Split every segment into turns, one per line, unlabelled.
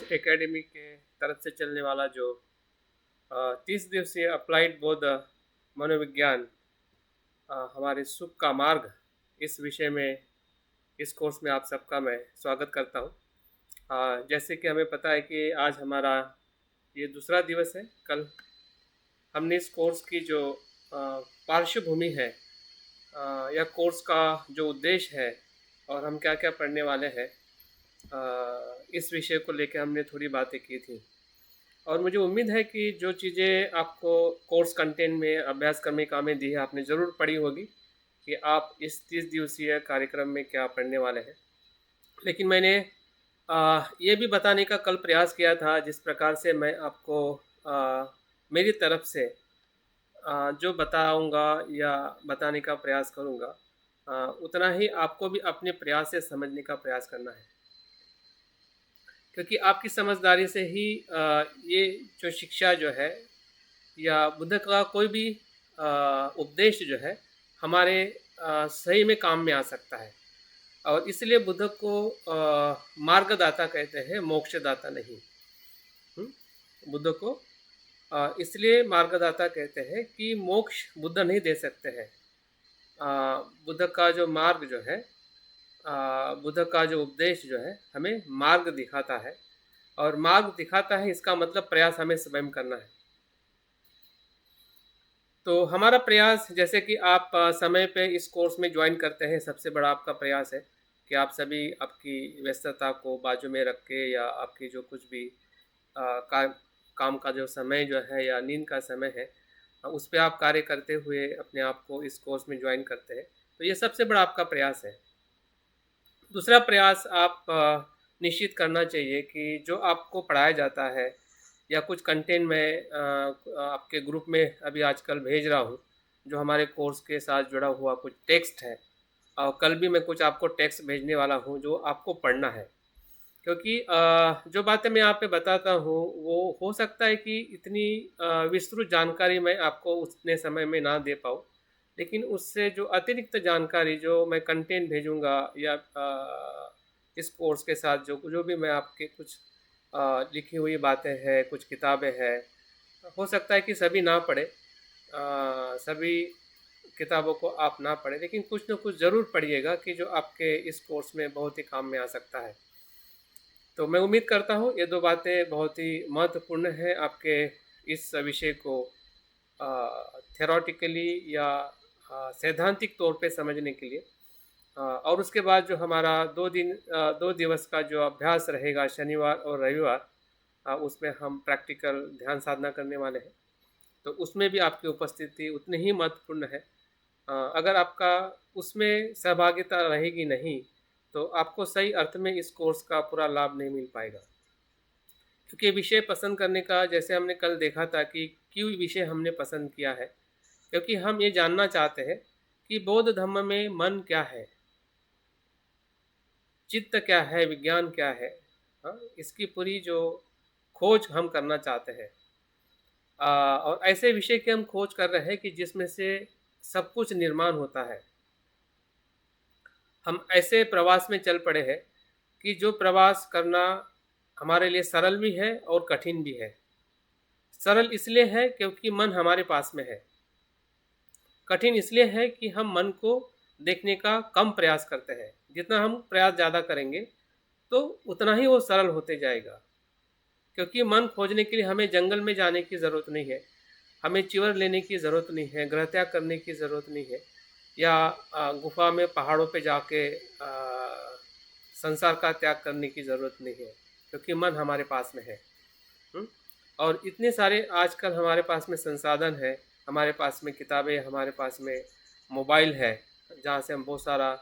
Academy के तरफ से चलने वाला जो 30 दिवसीय अप्लाइड बौद्ध मनोविज्ञान हमारे सुख का मार्ग, इस विषय में इस कोर्स में आप सबका मैं स्वागत करता हूँ। जैसे कि हमें पता है कि आज हमारा ये दूसरा दिवस है। कल हमने इस कोर्स की जो पार्श्वभूमि है या कोर्स का जो उद्देश्य है और हम क्या क्या पढ़ने वाले हैं, इस विषय को लेकर हमने थोड़ी बातें की थी। और मुझे उम्मीद है कि जो चीज़ें आपको कोर्स कंटेंट में अभ्यास करने काम में दी है, आपने ज़रूर पढ़ी होगी कि आप इस 30 दिवसीय कार्यक्रम में क्या पढ़ने वाले हैं। लेकिन मैंने ये भी बताने का कल प्रयास किया था, जिस प्रकार से मैं आपको मेरी तरफ से जो बताऊंगा या बताने का प्रयास करूंगा, उतना ही आपको भी अपने प्रयास से समझने का प्रयास करना है, क्योंकि आपकी समझदारी से ही ये जो शिक्षा जो है या बुद्ध का कोई भी उपदेश जो है हमारे सही में काम में आ सकता है। और इसलिए बुद्ध को मार्गदाता कहते हैं, मोक्षदाता नहीं। बुद्ध को इसलिए मार्गदाता कहते हैं कि मोक्ष बुद्ध नहीं दे सकते हैं। बुद्ध का जो मार्ग जो है, बुद्ध का जो उपदेश जो है हमें मार्ग दिखाता है, और मार्ग दिखाता है इसका मतलब प्रयास हमें स्वयं करना है। तो हमारा प्रयास, जैसे कि आप समय पे इस कोर्स में ज्वाइन करते हैं, सबसे बड़ा आपका प्रयास है कि आप सभी आपकी व्यस्तता को बाजू में रख के या आपकी जो कुछ भी काम का जो समय जो है या नींद का समय है, उस पे आप कार्य करते हुए अपने आप को इस कोर्स में ज्वाइन करते हैं। तो ये सबसे बड़ा आपका प्रयास है। दूसरा प्रयास आप निश्चित करना चाहिए कि जो आपको पढ़ाया जाता है या कुछ कंटेंट में आपके ग्रुप में अभी आजकल भेज रहा हूँ, जो हमारे कोर्स के साथ जुड़ा हुआ कुछ टेक्स्ट है, और कल भी मैं कुछ आपको टेक्स्ट भेजने वाला हूँ जो आपको पढ़ना है। क्योंकि जो बातें मैं यहाँ पे बताता हूँ वो हो सकता है कि इतनी विस्तृत जानकारी मैं आपको उतने समय में ना दे पाऊँ, लेकिन उससे जो अतिरिक्त जानकारी जो मैं कंटेंट भेजूँगा या इस कोर्स के साथ जो जो भी मैं आपके कुछ लिखी हुई बातें हैं, कुछ किताबें हैं, हो सकता है कि सभी ना पढ़े, सभी किताबों को आप ना पढ़ें, लेकिन कुछ न कुछ ज़रूर पढ़िएगा कि जो आपके इस कोर्स में बहुत ही काम में आ सकता है। तो मैं उम्मीद करता हूँ ये दो बातें बहुत ही महत्वपूर्ण हैं आपके इस विषय को थेरोटिकली या सैद्धांतिक तौर पे समझने के लिए। और उसके बाद जो हमारा 2 दिवस का जो अभ्यास रहेगा शनिवार और रविवार, उसमें हम प्रैक्टिकल ध्यान साधना करने वाले हैं। तो उसमें भी आपकी उपस्थिति उतनी ही महत्वपूर्ण है। अगर आपका उसमें सहभागिता रहेगी नहीं तो आपको सही अर्थ में इस कोर्स का पूरा लाभ नहीं मिल पाएगा। क्योंकि विषय पसंद करने का, जैसे हमने कल देखा था कि क्यों विषय हमने पसंद किया है, क्योंकि हम ये जानना चाहते हैं कि बौद्ध धर्म में मन क्या है, चित्त क्या है, विज्ञान क्या है। इसकी पूरी जो खोज हम करना चाहते हैं। और ऐसे विषय की हम खोज कर रहे हैं कि जिसमें से सब कुछ निर्माण होता है। हम ऐसे प्रवास में चल पड़े हैं कि जो प्रवास करना हमारे लिए सरल भी है और कठिन भी है। सरल इसलिए है क्योंकि मन हमारे पास में है, कठिन इसलिए है कि हम मन को देखने का कम प्रयास करते हैं। जितना हम प्रयास ज़्यादा करेंगे तो उतना ही वो सरल होते जाएगा, क्योंकि मन खोजने के लिए हमें जंगल में जाने की ज़रूरत नहीं है, हमें चिवर लेने की ज़रूरत नहीं है, गृह त्याग करने की ज़रूरत नहीं है, या गुफा में पहाड़ों पे जाके संसार का त्याग करने की ज़रूरत नहीं है, क्योंकि मन हमारे पास में है। और इतने सारे आजकल हमारे पास में संसाधन है, हमारे पास में किताबें, हमारे पास में मोबाइल है जहाँ से हम बहुत सारा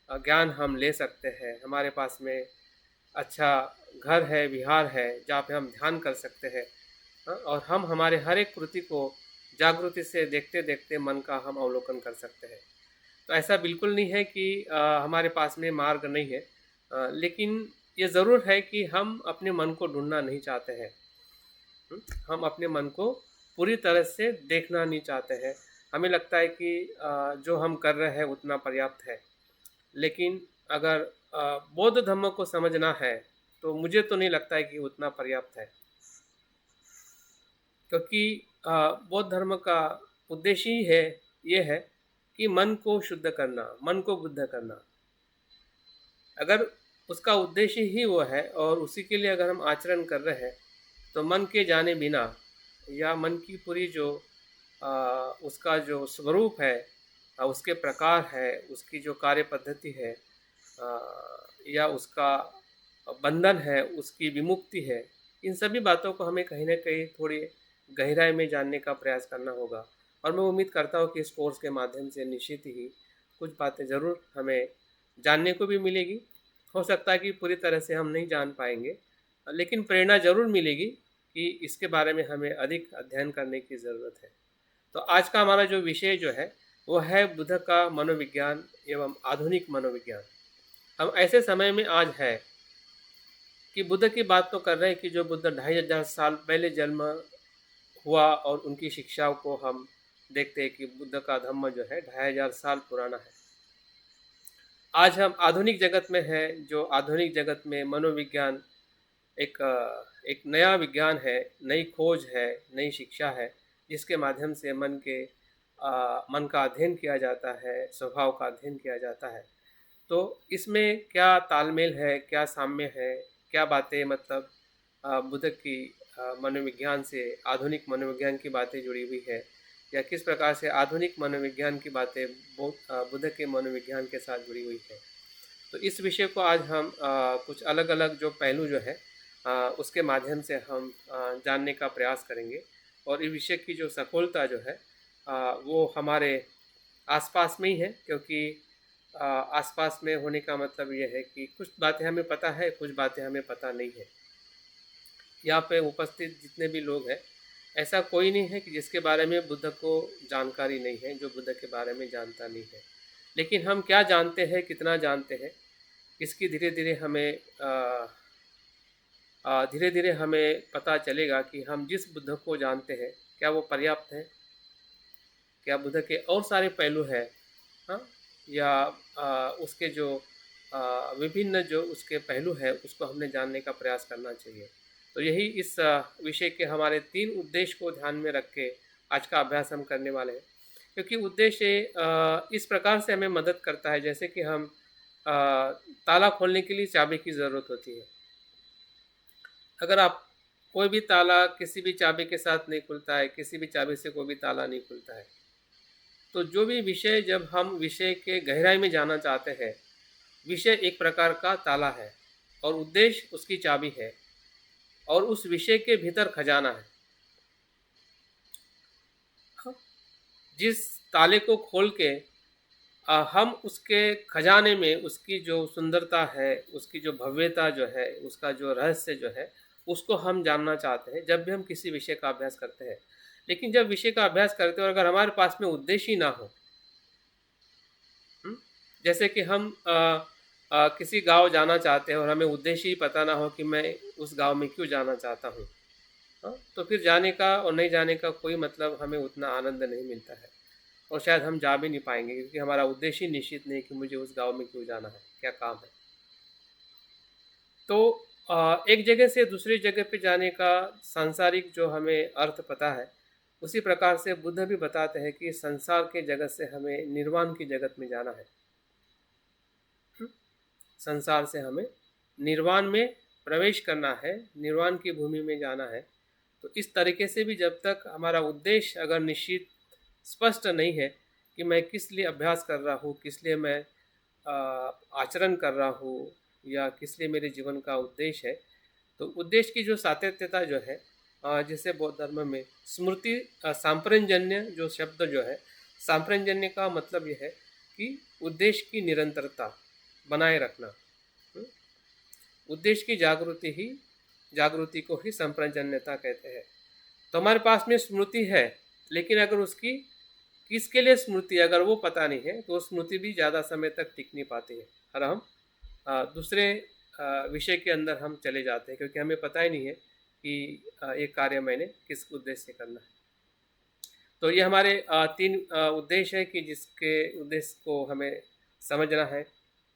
ज्ञान हम ले सकते हैं, हमारे पास में अच्छा घर है, विहार है जहाँ पे हम ध्यान कर सकते हैं। और हम हमारे हर एक कृति को जागृति से देखते देखते मन का हम अवलोकन कर सकते हैं। तो ऐसा बिल्कुल नहीं है कि हमारे पास में मार्ग नहीं है, लेकिन ये ज़रूर है कि हम अपने मन को ढूंढना नहीं चाहते हैं। हम अपने मन को पूरी तरह से देखना नहीं चाहते हैं। हमें लगता है कि जो हम कर रहे हैं उतना पर्याप्त है। लेकिन अगर बौद्ध धर्म को समझना है तो मुझे तो नहीं लगता है कि उतना पर्याप्त है, क्योंकि बौद्ध धर्म का उद्देश्य ही है, ये है कि मन को शुद्ध करना, मन को बुद्ध करना। अगर उसका उद्देश्य ही वो है और उसी के लिए अगर हम आचरण कर रहे हैं, तो मन के जाने बिना या मन की पूरी जो उसका जो स्वरूप है, उसके प्रकार है, उसकी जो कार्य पद्धति है, या उसका बंधन है, उसकी विमुक्ति है, इन सभी बातों को हमें कहीं न कहीं थोड़ी गहराई में जानने का प्रयास करना होगा। और मैं उम्मीद करता हूँ कि इस कोर्स के माध्यम से निश्चित ही कुछ बातें ज़रूर हमें जानने को भी मिलेगी। हो सकता है कि पूरी तरह से हम नहीं जान पाएंगे, लेकिन प्रेरणा ज़रूर मिलेगी कि इसके बारे में हमें अधिक अध्ययन करने की ज़रूरत है। तो आज का हमारा जो विषय जो है, वो है बुद्ध का मनोविज्ञान एवं आधुनिक मनोविज्ञान। हम ऐसे समय में आज है कि बुद्ध की बात तो कर रहे हैं कि जो बुद्ध 2500 साल पहले जन्म हुआ, और उनकी शिक्षाओं को हम देखते हैं कि बुद्ध का धम्म जो है 2500 साल पुराना है। आज हम आधुनिक जगत में हैं, जो आधुनिक जगत में मनोविज्ञान एक नया विज्ञान है, नई खोज है, नई शिक्षा है, जिसके माध्यम से मन का अध्ययन किया जाता है, स्वभाव का अध्ययन किया जाता है। तो इसमें क्या तालमेल है, क्या साम्य है, क्या बातें मतलब बुद्ध की मनोविज्ञान से आधुनिक मनोविज्ञान की बातें जुड़ी हुई है, या किस प्रकार से आधुनिक मनोविज्ञान की बातें बुद्ध के मनोविज्ञान के साथ जुड़ी हुई है। तो इस विषय को आज हम कुछ अलग अलग जो पहलू जो है उसके माध्यम से हम जानने का प्रयास करेंगे। और इस विषय की जो सफलता जो है वो हमारे आसपास में ही है, क्योंकि आसपास में होने का मतलब ये है कि कुछ बातें हमें पता है, कुछ बातें हमें पता नहीं है। यहाँ पे उपस्थित जितने भी लोग हैं, ऐसा कोई नहीं है कि जिसके बारे में बुद्ध को जानकारी नहीं है, जो बुद्ध के बारे में जानता नहीं है। लेकिन हम क्या जानते हैं, कितना जानते हैं, इसकी धीरे धीरे हमें पता चलेगा कि हम जिस बुद्ध को जानते हैं, क्या वो पर्याप्त है, क्या बुद्ध के और सारे पहलू हैं, हाँ, या उसके जो विभिन्न जो उसके पहलू हैं, उसको हमने जानने का प्रयास करना चाहिए। तो यही इस विषय के हमारे 3 उद्देश्य को ध्यान में रख के आज का अभ्यास हम करने वाले हैं। क्योंकि उद्देश्य इस प्रकार से हमें मदद करता है, जैसे कि हम ताला खोलने के लिए चाबी की ज़रूरत होती है। अगर आप कोई भी ताला किसी भी चाबी के साथ नहीं खुलता है, किसी भी चाबी से कोई भी ताला नहीं खुलता है। तो जो भी विषय, जब हम विषय के गहराई में जाना चाहते हैं, विषय एक प्रकार का ताला है और उद्देश्य उसकी चाबी है, और उस विषय के भीतर खजाना है। जिस ताले को खोल के हम उसके खजाने में उसकी जो सुंदरता है, उसकी जो भव्यता जो है, उसका जो रहस्य जो है, उसको हम जानना चाहते हैं जब भी हम किसी विषय का अभ्यास करते हैं। लेकिन जब विषय का अभ्यास करते हैं और अगर हमारे पास में उद्देश्य ही ना हो, जैसे कि हम किसी गांव जाना चाहते हैं और हमें उद्देश्य ही पता ना हो कि मैं उस गांव में क्यों जाना चाहता हूँ, तो फिर जाने का और नहीं जाने का कोई मतलब, हमें उतना आनंद नहीं मिलता है, और शायद हम जा भी नहीं पाएंगे, क्योंकि हमारा उद्देश्य ही निश्चित नहीं कि मुझे उस गांव में क्यों जाना है, क्या काम है। तो एक जगह से दूसरी जगह पे जाने का सांसारिक जो हमें अर्थ पता है, उसी प्रकार से बुद्ध भी बताते हैं कि संसार के जगत से हमें निर्वाण की जगत में जाना है। संसार से हमें निर्वाण में प्रवेश करना है, निर्वाण की भूमि में जाना है। तो इस तरीके से भी जब तक हमारा उद्देश्य अगर निश्चित स्पष्ट नहीं है कि मैं किस लिए अभ्यास कर रहा हूँ, किस लिए मैं आचरण कर रहा हूँ, या किस लिए मेरे जीवन का उद्देश्य है, तो उद्देश्य की जो सातत्यता जो है, जैसे बौद्ध धर्म में स्मृति सांप्रजन्य जो शब्द जो है, सांप्रजन्य का मतलब यह है कि उद्देश्य की निरंतरता बनाए रखना। उद्देश्य की जागृति को ही संप्रजन्यता कहते हैं। तो हमारे पास में स्मृति है, लेकिन अगर उसकी किसके लिए स्मृति, अगर वो पता नहीं है, तो स्मृति भी ज़्यादा समय तक टिक नहीं पाती है, और हम दूसरे विषय के अंदर हम चले जाते हैं, क्योंकि हमें पता ही नहीं है कि ये कार्य मैंने किस उद्देश्य से करना है। तो ये हमारे 3 उद्देश्य है कि जिसके उद्देश्य को हमें समझना है,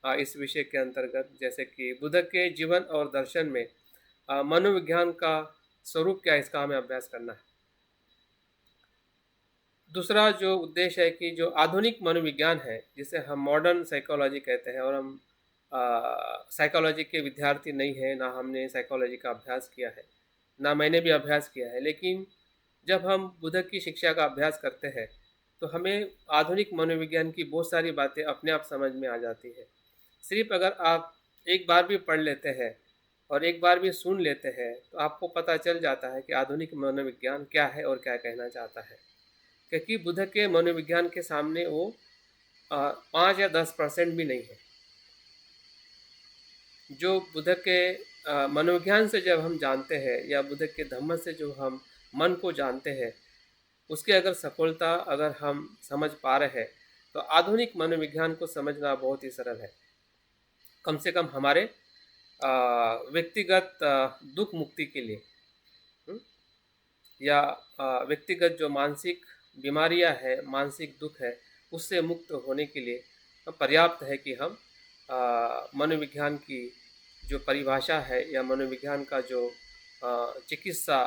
इस विषय के अंतर्गत, जैसे कि बुद्ध के जीवन और दर्शन में मनोविज्ञान का स्वरूप क्या है, इसका हमें अभ्यास करना है। दूसरा जो उद्देश्य है कि जो आधुनिक मनोविज्ञान है, जिसे हम मॉडर्न साइकोलॉजी कहते हैं, और हम साइकोलॉजी के विद्यार्थी नहीं हैं, ना हमने साइकोलॉजी का अभ्यास किया है, ना मैंने भी अभ्यास किया है, लेकिन जब हम बुद्ध की शिक्षा का अभ्यास करते हैं तो हमें आधुनिक मनोविज्ञान की बहुत सारी बातें अपने आप समझ में आ जाती है। सिर्फ अगर आप एक बार भी पढ़ लेते हैं और एक बार भी सुन लेते हैं तो आपको पता चल जाता है कि आधुनिक मनोविज्ञान क्या है और क्या कहना चाहता है। क्योंकि बुद्ध के मनोविज्ञान के सामने वो 5 या 10% भी नहीं है। जो बुद्ध के मनोविज्ञान से जब हम जानते हैं, या बुद्ध के धम्म से जो हम मन को जानते हैं, उसकी अगर सफलता अगर हम समझ पा रहे हैं तो आधुनिक मनोविज्ञान को समझना बहुत ही सरल है। कम से कम हमारे व्यक्तिगत दुख मुक्ति के लिए, या व्यक्तिगत जो मानसिक बीमारियां है, मानसिक दुख है, उससे मुक्त होने के लिए पर्याप्त है कि हम मनोविज्ञान की जो परिभाषा है, या मनोविज्ञान का जो चिकित्सा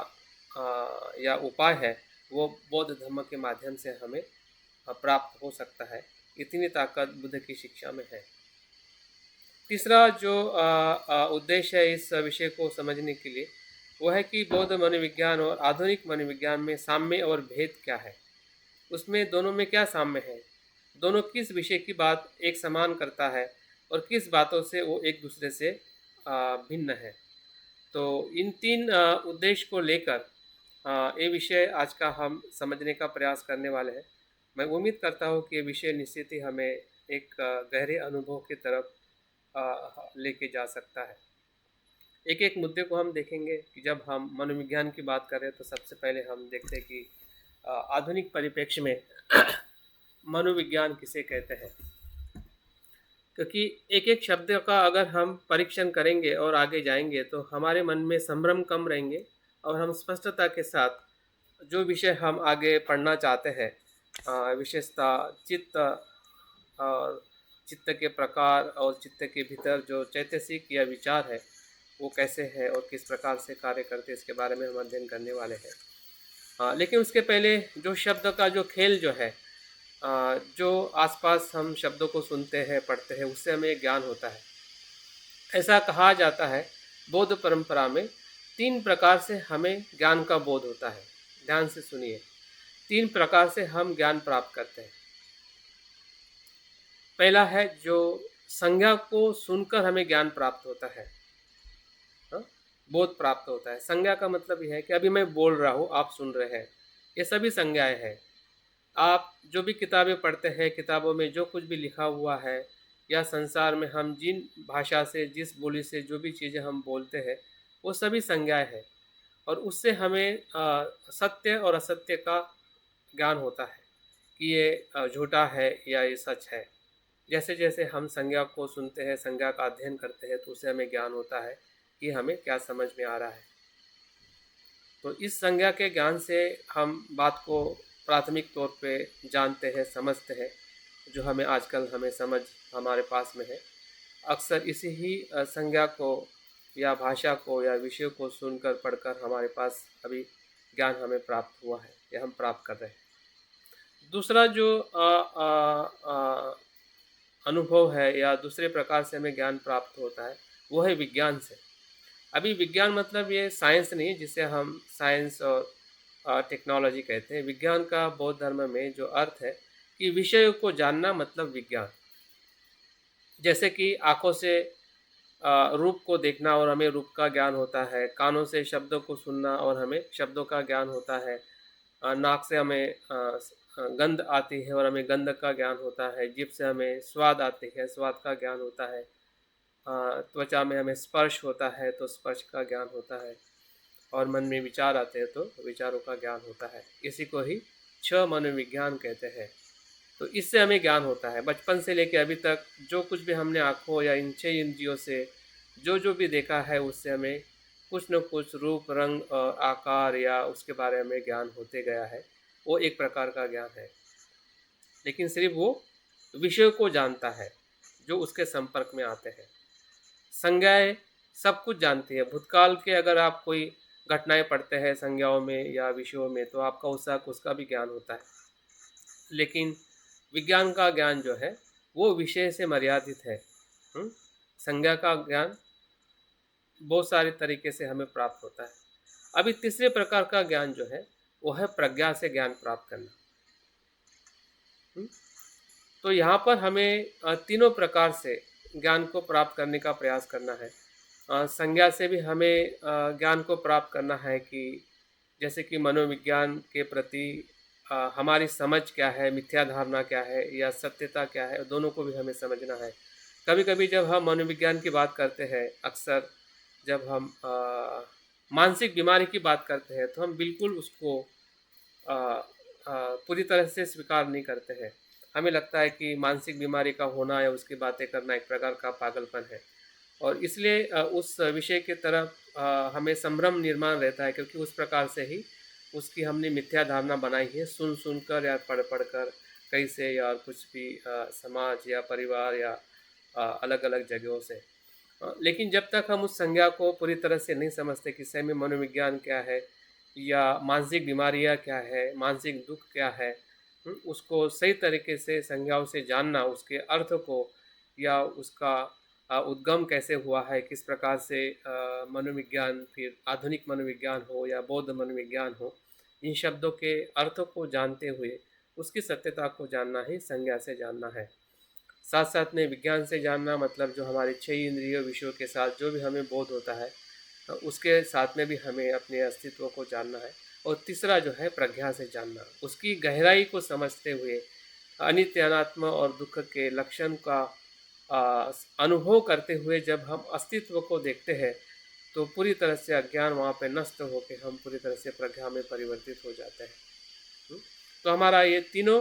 या उपाय है, वो बौद्ध धर्म के माध्यम से हमें प्राप्त हो सकता है। इतनी ताकत बुद्ध की शिक्षा में है। तीसरा जो उद्देश्य है इस विषय को समझने के लिए, वो है कि बौद्ध मनोविज्ञान और आधुनिक मनोविज्ञान में साम्य और भेद क्या है, उसमें दोनों में क्या साम्य है, दोनों किस विषय की बात एक समान करता है और किस बातों से वो एक दूसरे से भिन्न है। तो इन तीन उद्देश्य को लेकर ये विषय आज का हम समझने का प्रयास करने वाले हैं। मैं उम्मीद करता हूँ कि ये विषय निश्चित ही हमें एक गहरे अनुभव की तरफ लेके जा सकता है। एक एक मुद्दे को हम देखेंगे कि जब हम मनोविज्ञान की बात करें तो सबसे पहले हम देखते हैं कि आधुनिक परिप्रेक्ष्य में मनोविज्ञान किसे कहते हैं। क्योंकि एक एक शब्द का अगर हम परीक्षण करेंगे और आगे जाएंगे तो हमारे मन में संभ्रम कम रहेंगे और हम स्पष्टता के साथ जो विषय हम आगे पढ़ना चाहते हैं, विशेषता चित्त और चित्त के प्रकार और चित्त के भीतर जो चैतसिक या विचार है वो कैसे है और किस प्रकार से कार्य करते हैं, इसके बारे में हम अध्ययन करने वाले हैं। लेकिन उसके पहले जो शब्द का जो खेल जो है, जो आसपास हम शब्दों को सुनते हैं, पढ़ते हैं, उससे हमें ज्ञान होता है। ऐसा कहा जाता है बौद्ध परंपरा में 3 प्रकार से हमें ज्ञान का बोध होता है। ध्यान से सुनिए, 3 प्रकार से हम ज्ञान प्राप्त करते हैं। पहला है जो संज्ञा को सुनकर हमें ज्ञान प्राप्त होता है, बोध प्राप्त होता है। संज्ञा का मतलब यह है कि अभी मैं बोल रहा हूँ, आप सुन रहे हैं, ये सभी संज्ञाएं हैं। आप जो भी किताबें पढ़ते हैं, किताबों में जो कुछ भी लिखा हुआ है, या संसार में हम जिन भाषा से, जिस बोली से जो भी चीज़ें हम बोलते हैं, वो सभी संज्ञाएं हैं। और उससे हमें सत्य और असत्य का ज्ञान होता है कि ये झूठा है या ये सच है। जैसे जैसे हम संज्ञा को सुनते हैं, संज्ञा का अध्ययन करते हैं, तो उससे हमें ज्ञान होता है कि हमें क्या समझ में आ रहा है। तो इस संज्ञा के ज्ञान से हम बात को प्राथमिक तौर पे जानते हैं, समझते हैं, जो हमें आजकल हमें समझ हमारे पास में है। अक्सर इसी ही संज्ञा को या भाषा को या विषय को सुनकर पढ़कर हमारे पास अभी ज्ञान हमें प्राप्त हुआ है या हम प्राप्त कर रहे हैं। दूसरा जो अनुभव है या दूसरे प्रकार से हमें ज्ञान प्राप्त होता है, वो है विज्ञान से। अभी विज्ञान मतलब ये साइंस नहीं, जिसे हम साइंस और टेक्नोलॉजी कहते हैं। विज्ञान का बौद्ध धर्म में जो अर्थ है कि विषयों को जानना मतलब विज्ञान। जैसे कि आँखों से रूप को देखना और हमें रूप का ज्ञान होता है, कानों से शब्दों को सुनना और हमें शब्दों का ज्ञान होता है, नाक से हमें गंध आती है और हमें गंध का ज्ञान होता है, जीभ से हमें स्वाद आती है, स्वाद का ज्ञान होता है, त्वचा में हमें स्पर्श होता है तो स्पर्श का ज्ञान होता है, और मन में विचार आते हैं तो विचारों का ज्ञान होता है। इसी को ही 6 मनोविज्ञान कहते हैं। तो इससे हमें ज्ञान होता है। बचपन से लेकर अभी तक जो कुछ भी हमने आँखों या इन 6 इंद्रियों से जो भी देखा है, उससे हमें कुछ न कुछ रूप, रंग और आकार या उसके बारे में ज्ञान होते गया है। वो एक प्रकार का ज्ञान है, लेकिन सिर्फ वो विषय को जानता है। जो उसके संपर्क में आते हैं। संज्ञाएँ सब कुछ जानती है। भूतकाल के अगर आप कोई घटनाएँ पढ़ते हैं संज्ञाओं में या विषयों में, तो आपका उसका भी ज्ञान होता है। लेकिन विज्ञान का ज्ञान जो है वो विषय से मर्यादित है। हुँ? संज्ञा का ज्ञान बहुत सारे तरीके से हमें प्राप्त होता है। अभी तीसरे प्रकार का ज्ञान जो है वो है प्रज्ञा से ज्ञान प्राप्त करना। हुँ? तो यहाँ पर हमें तीनों प्रकार से ज्ञान को प्राप्त करने का प्रयास करना है। संज्ञा से भी हमें ज्ञान को प्राप्त करना है कि जैसे कि मनोविज्ञान के प्रति हमारी समझ क्या है, मिथ्या धारणा क्या है या सत्यता क्या है, दोनों को भी हमें समझना है। कभी-कभी जब हम मनोविज्ञान की बात करते हैं, अक्सर जब हम मानसिक बीमारी की बात करते हैं, तो हम बिल्कुल उसको अ पूरी तरह से स्वीकार नहीं करते हैं। हमें लगता है कि मानसिक बीमारी का होना या उसकी बातें करना एक प्रकार का पागलपन है और इसलिए उस विषय की तरफ हमें संभ्रम निर्माण रहता है क्योंकि उस प्रकार से ही उसकी हमने मिथ्या धारणा बनाई है सुन कर या पढ़ कर कहीं से या कुछ भी समाज या परिवार या अलग-अलग जगहों से। लेकिन जब तक हम उस संज्ञा को पूरी तरह से नहीं समझते कि सही में मनोविज्ञान क्या है या मानसिक बीमारियाँ क्या है, मानसिक दुःख क्या है, उसको सही तरीके से संज्ञाओं से जानना, उसके अर्थ को या उसका उद्गम कैसे हुआ है, किस प्रकार से मनोविज्ञान फिर आधुनिक मनोविज्ञान हो या बौद्ध मनोविज्ञान हो, इन शब्दों के अर्थों को जानते हुए उसकी सत्यता को जानना ही संज्ञा से जानना है। साथ-साथ में विज्ञान से जानना मतलब जो हमारे 6 इंद्रिय विषयों के साथ जो भी हमें बोध होता है उसके साथ में भी हमें अपने अस्तित्व को जानना है और तीसरा जो है प्रज्ञा से जानना, उसकी गहराई को समझते हुए अनित्य, अनात्म और दुःख के लक्षण का अनुभव करते हुए जब हम अस्तित्व को देखते हैं, तो पूरी तरह से अज्ञान वहाँ पे नष्ट होके हम पूरी तरह से प्रज्ञा में परिवर्तित हो जाते हैं। हुँ? तो हमारा ये तीनों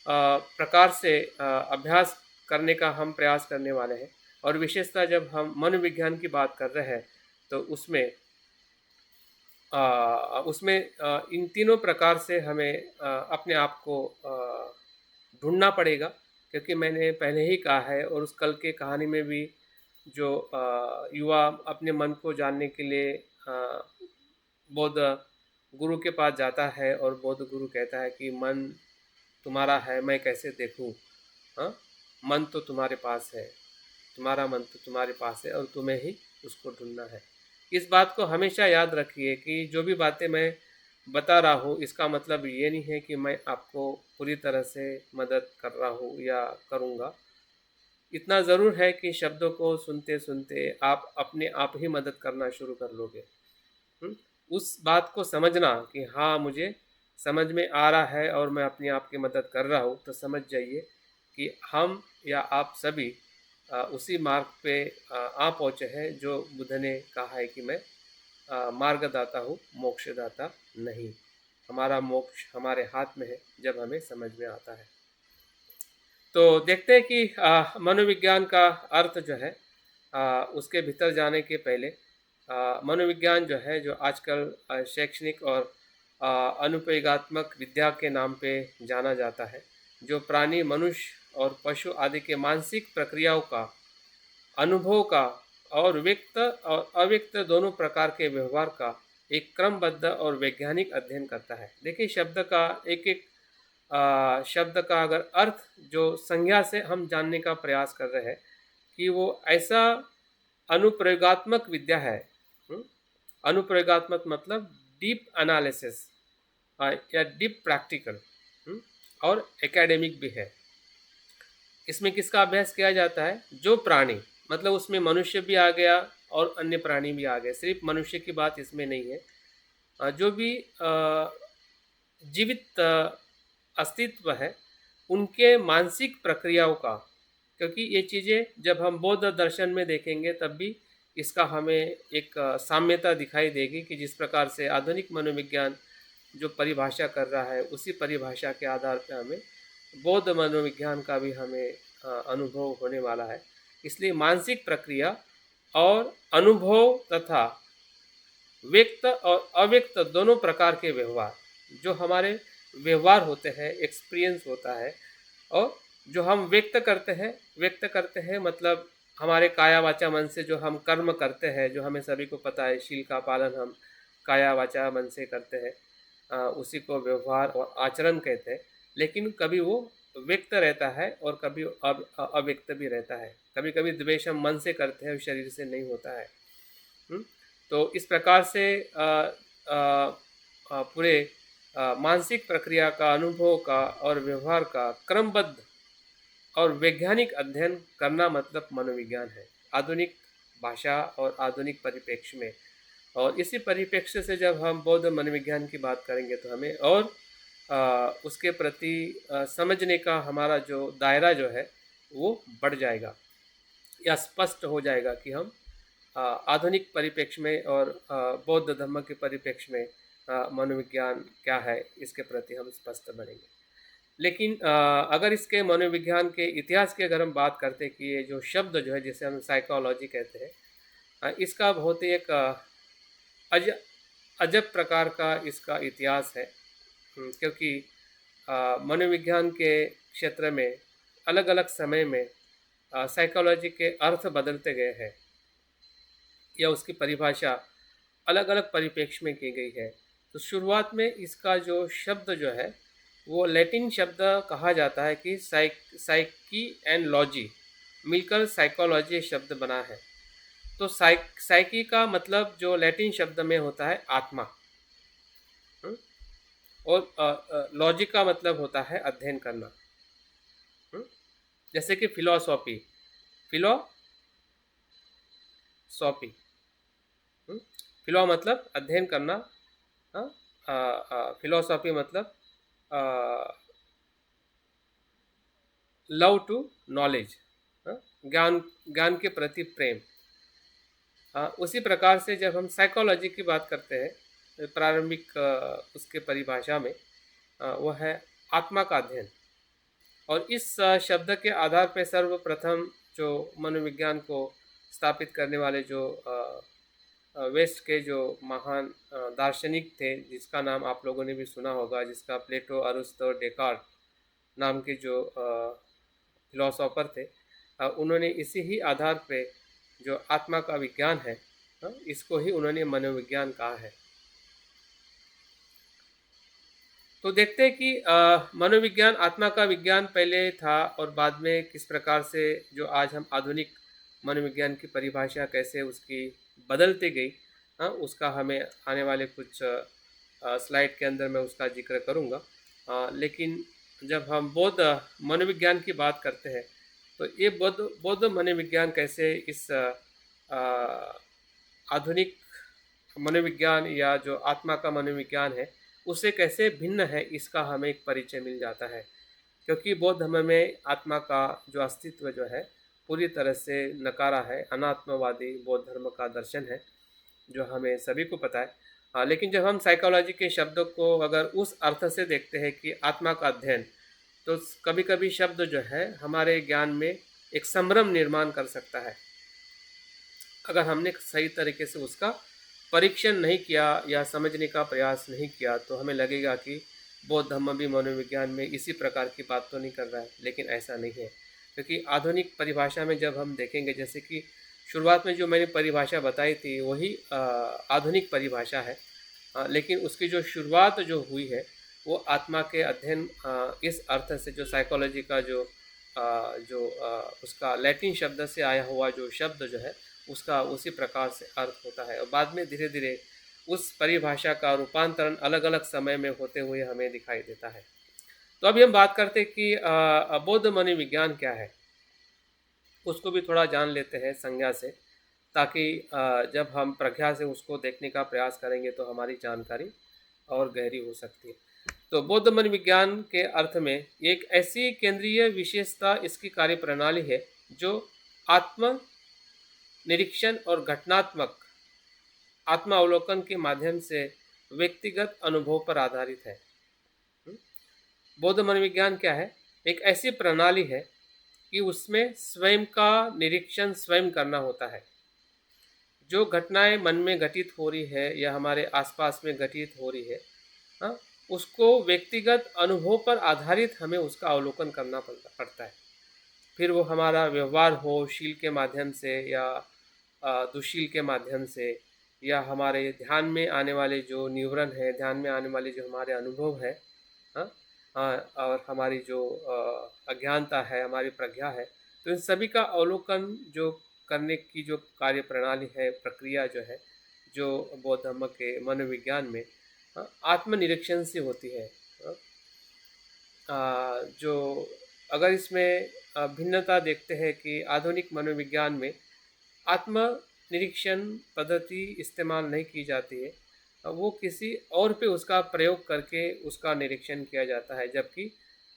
प्रकार से अभ्यास करने का हम प्रयास करने वाले हैं और विशेषतः जब हम मनोविज्ञान की बात कर रहे हैं, तो उसमें इन तीनों प्रकार से हमें अपने आप को ढूँढना पड़ेगा क्योंकि मैंने पहले ही कहा है और उस कल के कहानी में भी जो युवा अपने मन को जानने के लिए बौद्ध गुरु के पास जाता है और बौद्ध गुरु कहता है कि मन तुम्हारा है, मैं कैसे देखूँ? हाँ? मन तो तुम्हारे पास है, तुम्हारा मन तो तुम्हारे पास है और तुम्हें ही उसको ढूँढना है। इस बात को हमेशा याद रखिए कि जो भी बातें मैं बता रहा हूँ, इसका मतलब ये नहीं है कि मैं आपको पूरी तरह से मदद कर रहा हूँ या करूँगा। इतना ज़रूर है कि शब्दों को सुनते-सुनते आप अपने आप ही मदद करना शुरू कर लोगे। हुँ? उस बात को समझना कि हाँ, मुझे समझ में आ रहा है और मैं अपने आप की मदद कर रहा हूँ, तो समझ जाइए कि हम या आप सभी उसी मार्ग पे आ पहुँचे हैं जो बुद्ध ने कहा है कि मैं मार्गदाता हूँ, मोक्षदाता नहीं। हमारा मोक्ष हमारे हाथ में है जब हमें समझ में आता है। तो देखते हैं कि मनोविज्ञान का अर्थ जो है उसके भीतर जाने के पहले मनोविज्ञान जो है जो आजकल शैक्षणिक और अनुप्रयोगात्मक विद्या के नाम पे जाना जाता है जो प्राणी मनुष्य और पशु आदि के मानसिक प्रक्रियाओं का अनुभव का और व्यक्त और अव्यक्त दोनों प्रकार के व्यवहार का एक क्रमबद्ध और वैज्ञानिक अध्ययन करता है। देखिए शब्द का एक शब्द का अगर अर्थ जो संज्ञा से हम जानने का प्रयास कर रहे हैं कि वो ऐसा अनुप्रयोगात्मक विद्या है। हुँ? अनुप्रयोगात्मक मतलब डीप एनालिसिस या डीप प्रैक्टिकल और एकेडमिक भी है। इसमें किसका अभ्यास किया जाता है? जो प्राणी मतलब उसमें मनुष्य भी आ गया और अन्य प्राणी भी आ गए, सिर्फ मनुष्य की बात इसमें नहीं है। जो भी जीवित अस्तित्व है उनके मानसिक प्रक्रियाओं का, क्योंकि ये चीज़ें जब हम बौद्ध दर्शन में देखेंगे तब भी इसका हमें एक साम्यता दिखाई देगी कि जिस प्रकार से आधुनिक मनोविज्ञान जो परिभाषा कर रहा है उसी परिभाषा के आधार पर हमें बौद्ध मनोविज्ञान का भी हमें अनुभव होने वाला है। इसलिए मानसिक प्रक्रिया और अनुभव तथा व्यक्त और अव्यक्त दोनों प्रकार के व्यवहार जो हमारे व्यवहार होते हैं, एक्सपीरियंस होता है और जो हम व्यक्त करते हैं मतलब हमारे काया वाचा मन से जो हम कर्म करते हैं, जो हमें सभी को पता है, शील का पालन हम काया वाचा मन से करते हैं, उसी को व्यवहार और आचरण कहते हैं। लेकिन कभी वो व्यक्त रहता है और कभी अव्यक्त भी रहता है। कभी कभी द्वेष हम मन से करते हैं, शरीर से नहीं होता है। हुँ? तो इस प्रकार से पूरे मानसिक प्रक्रिया का, अनुभव का और व्यवहार का क्रमबद्ध और वैज्ञानिक अध्ययन करना मतलब मनोविज्ञान है, आधुनिक भाषा और आधुनिक परिप्रेक्ष्य में। और इसी परिप्रेक्ष्य से जब हम बौद्ध मनोविज्ञान की बात करेंगे तो हमें और उसके प्रति समझने का हमारा जो दायरा जो है वो बढ़ जाएगा, या स्पष्ट हो जाएगा कि हम आधुनिक परिप्रेक्ष्य में और बौद्ध धर्म के परिप्रेक्ष्य में मनोविज्ञान क्या है, इसके प्रति हम स्पष्ट बनेंगे। लेकिन अगर इसके मनोविज्ञान के इतिहास की अगर हम बात करते हैं कि ये जो शब्द जो है जिसे हम साइकोलॉजी कहते हैं, इसका बहुत ही एक अज अजब प्रकार का इसका इतिहास है। क्योंकि मनोविज्ञान के क्षेत्र में अलग अलग समय में साइकोलॉजी के अर्थ बदलते गए हैं, या उसकी परिभाषा अलग अलग परिप्रेक्ष्य में की गई है। तो शुरुआत में इसका जो शब्द जो है वो लैटिन शब्द कहा जाता है कि साइकी एंड लॉजी मिलकर साइकोलॉजी शब्द बना है। तो साइकी का मतलब जो लैटिन शब्द में होता है आत्मा, और लॉजी का मतलब होता है अध्ययन करना। जैसे कि फिलोसॉफी फिलो मतलब अध्ययन करना, फिलोसॉफी मतलब लव टू नॉलेज, ज्ञान के प्रति प्रेम। उसी प्रकार से जब हम साइकोलॉजी की बात करते हैं प्रारंभिक उसके परिभाषा में वह है आत्मा का अध्ययन। और इस शब्द के आधार पर सर्वप्रथम जो मनोविज्ञान को स्थापित करने वाले जो वेस्ट के जो महान दार्शनिक थे, जिसका नाम आप लोगों ने भी सुना होगा, जिसका प्लेटो, अरिस्टो, डेकार्ट नाम के जो फिलोसोफर थे, उन्होंने इसी ही आधार पे जो आत्मा का विज्ञान है, इसको ही उन्होंने मनोविज्ञान कहा है। तो देखते हैं कि मनोविज्ञान आत्मा का विज्ञान पहले था और बाद में किस प्रकार से जो आज हम आधुनिक मनोविज्ञान की परिभाषा कैसे उसकी बदलती गई, उसका हमें आने वाले कुछ स्लाइड के अंदर मैं उसका जिक्र करूँगा। लेकिन जब हम बौद्ध मनोविज्ञान की बात करते हैं तो ये बौद्ध मनोविज्ञान कैसे इस आधुनिक मनोविज्ञान या जो आत्मा का मनोविज्ञान है उससे कैसे भिन्न है, इसका हमें एक परिचय मिल जाता है। क्योंकि बौद्ध धर्म में आत्मा का जो अस्तित्व जो है पूरी तरह से नकारा है, अनात्मवादी बौद्ध धर्म का दर्शन है जो हमें सभी को पता है। लेकिन जब हम साइकोलॉजी के शब्दों को अगर उस अर्थ से देखते हैं कि आत्मा का अध्ययन, तो कभी कभी शब्द जो है हमारे ज्ञान में एक संभ्रम निर्माण कर सकता है। अगर हमने सही तरीके से उसका परीक्षण नहीं किया या समझने का प्रयास नहीं किया तो हमें लगेगा कि बौद्ध धर्म भी मनोविज्ञान में इसी प्रकार की बात तो नहीं कर रहा है, लेकिन ऐसा नहीं है। क्योंकि आधुनिक परिभाषा में जब हम देखेंगे, जैसे कि शुरुआत में जो मैंने परिभाषा बताई थी वही आधुनिक परिभाषा है, लेकिन उसकी जो शुरुआत जो हुई है वो आत्मा के अध्ययन इस अर्थ से, जो साइकोलॉजी का उसका लैटिन शब्द से आया हुआ जो शब्द जो है उसका उसी प्रकार से अर्थ होता है। और बाद में धीरे धीरे उस परिभाषा का रूपांतरण अलग अलग समय में होते हुए हमें दिखाई देता है। तो अभी हम बात करते हैं कि बौद्ध मनोविज्ञान क्या है, उसको भी थोड़ा जान लेते हैं संज्ञा से, ताकि जब हम प्रज्ञा से उसको देखने का प्रयास करेंगे तो हमारी जानकारी और गहरी हो सकती है। तो बौद्ध मनोविज्ञान के अर्थ में एक ऐसी केंद्रीय विशेषता इसकी कार्य प्रणाली है जो आत्म निरीक्षण और घटनात्मक आत्मावलोकन के माध्यम से व्यक्तिगत अनुभव पर आधारित है। बौद्ध मनोविज्ञान क्या है? एक ऐसी प्रणाली है कि उसमें स्वयं का निरीक्षण स्वयं करना होता है। जो घटनाएं मन में घटित हो रही है या हमारे आसपास में घटित हो रही है, उसको व्यक्तिगत अनुभव पर आधारित हमें उसका अवलोकन करना पड़ता है। फिर वो हमारा व्यवहार हो शील के माध्यम से या दुशील के माध्यम से, या हमारे ध्यान में आने वाले जो निवरण है, ध्यान में आने वाले जो हमारे अनुभव है, हाँ, और हमारी जो अज्ञानता है, हमारी प्रज्ञा है, तो इन सभी का अवलोकन जो करने की जो कार्य प्रणाली है, प्रक्रिया जो है, जो बौद्ध धर्म के मनोविज्ञान में आत्मनिरीक्षण से होती है। हाँ, जो अगर इसमें भिन्नता देखते हैं कि आधुनिक मनोविज्ञान में आत्मनिरीक्षण पद्धति इस्तेमाल नहीं की जाती है, वो किसी और पे उसका प्रयोग करके उसका निरीक्षण किया जाता है, जबकि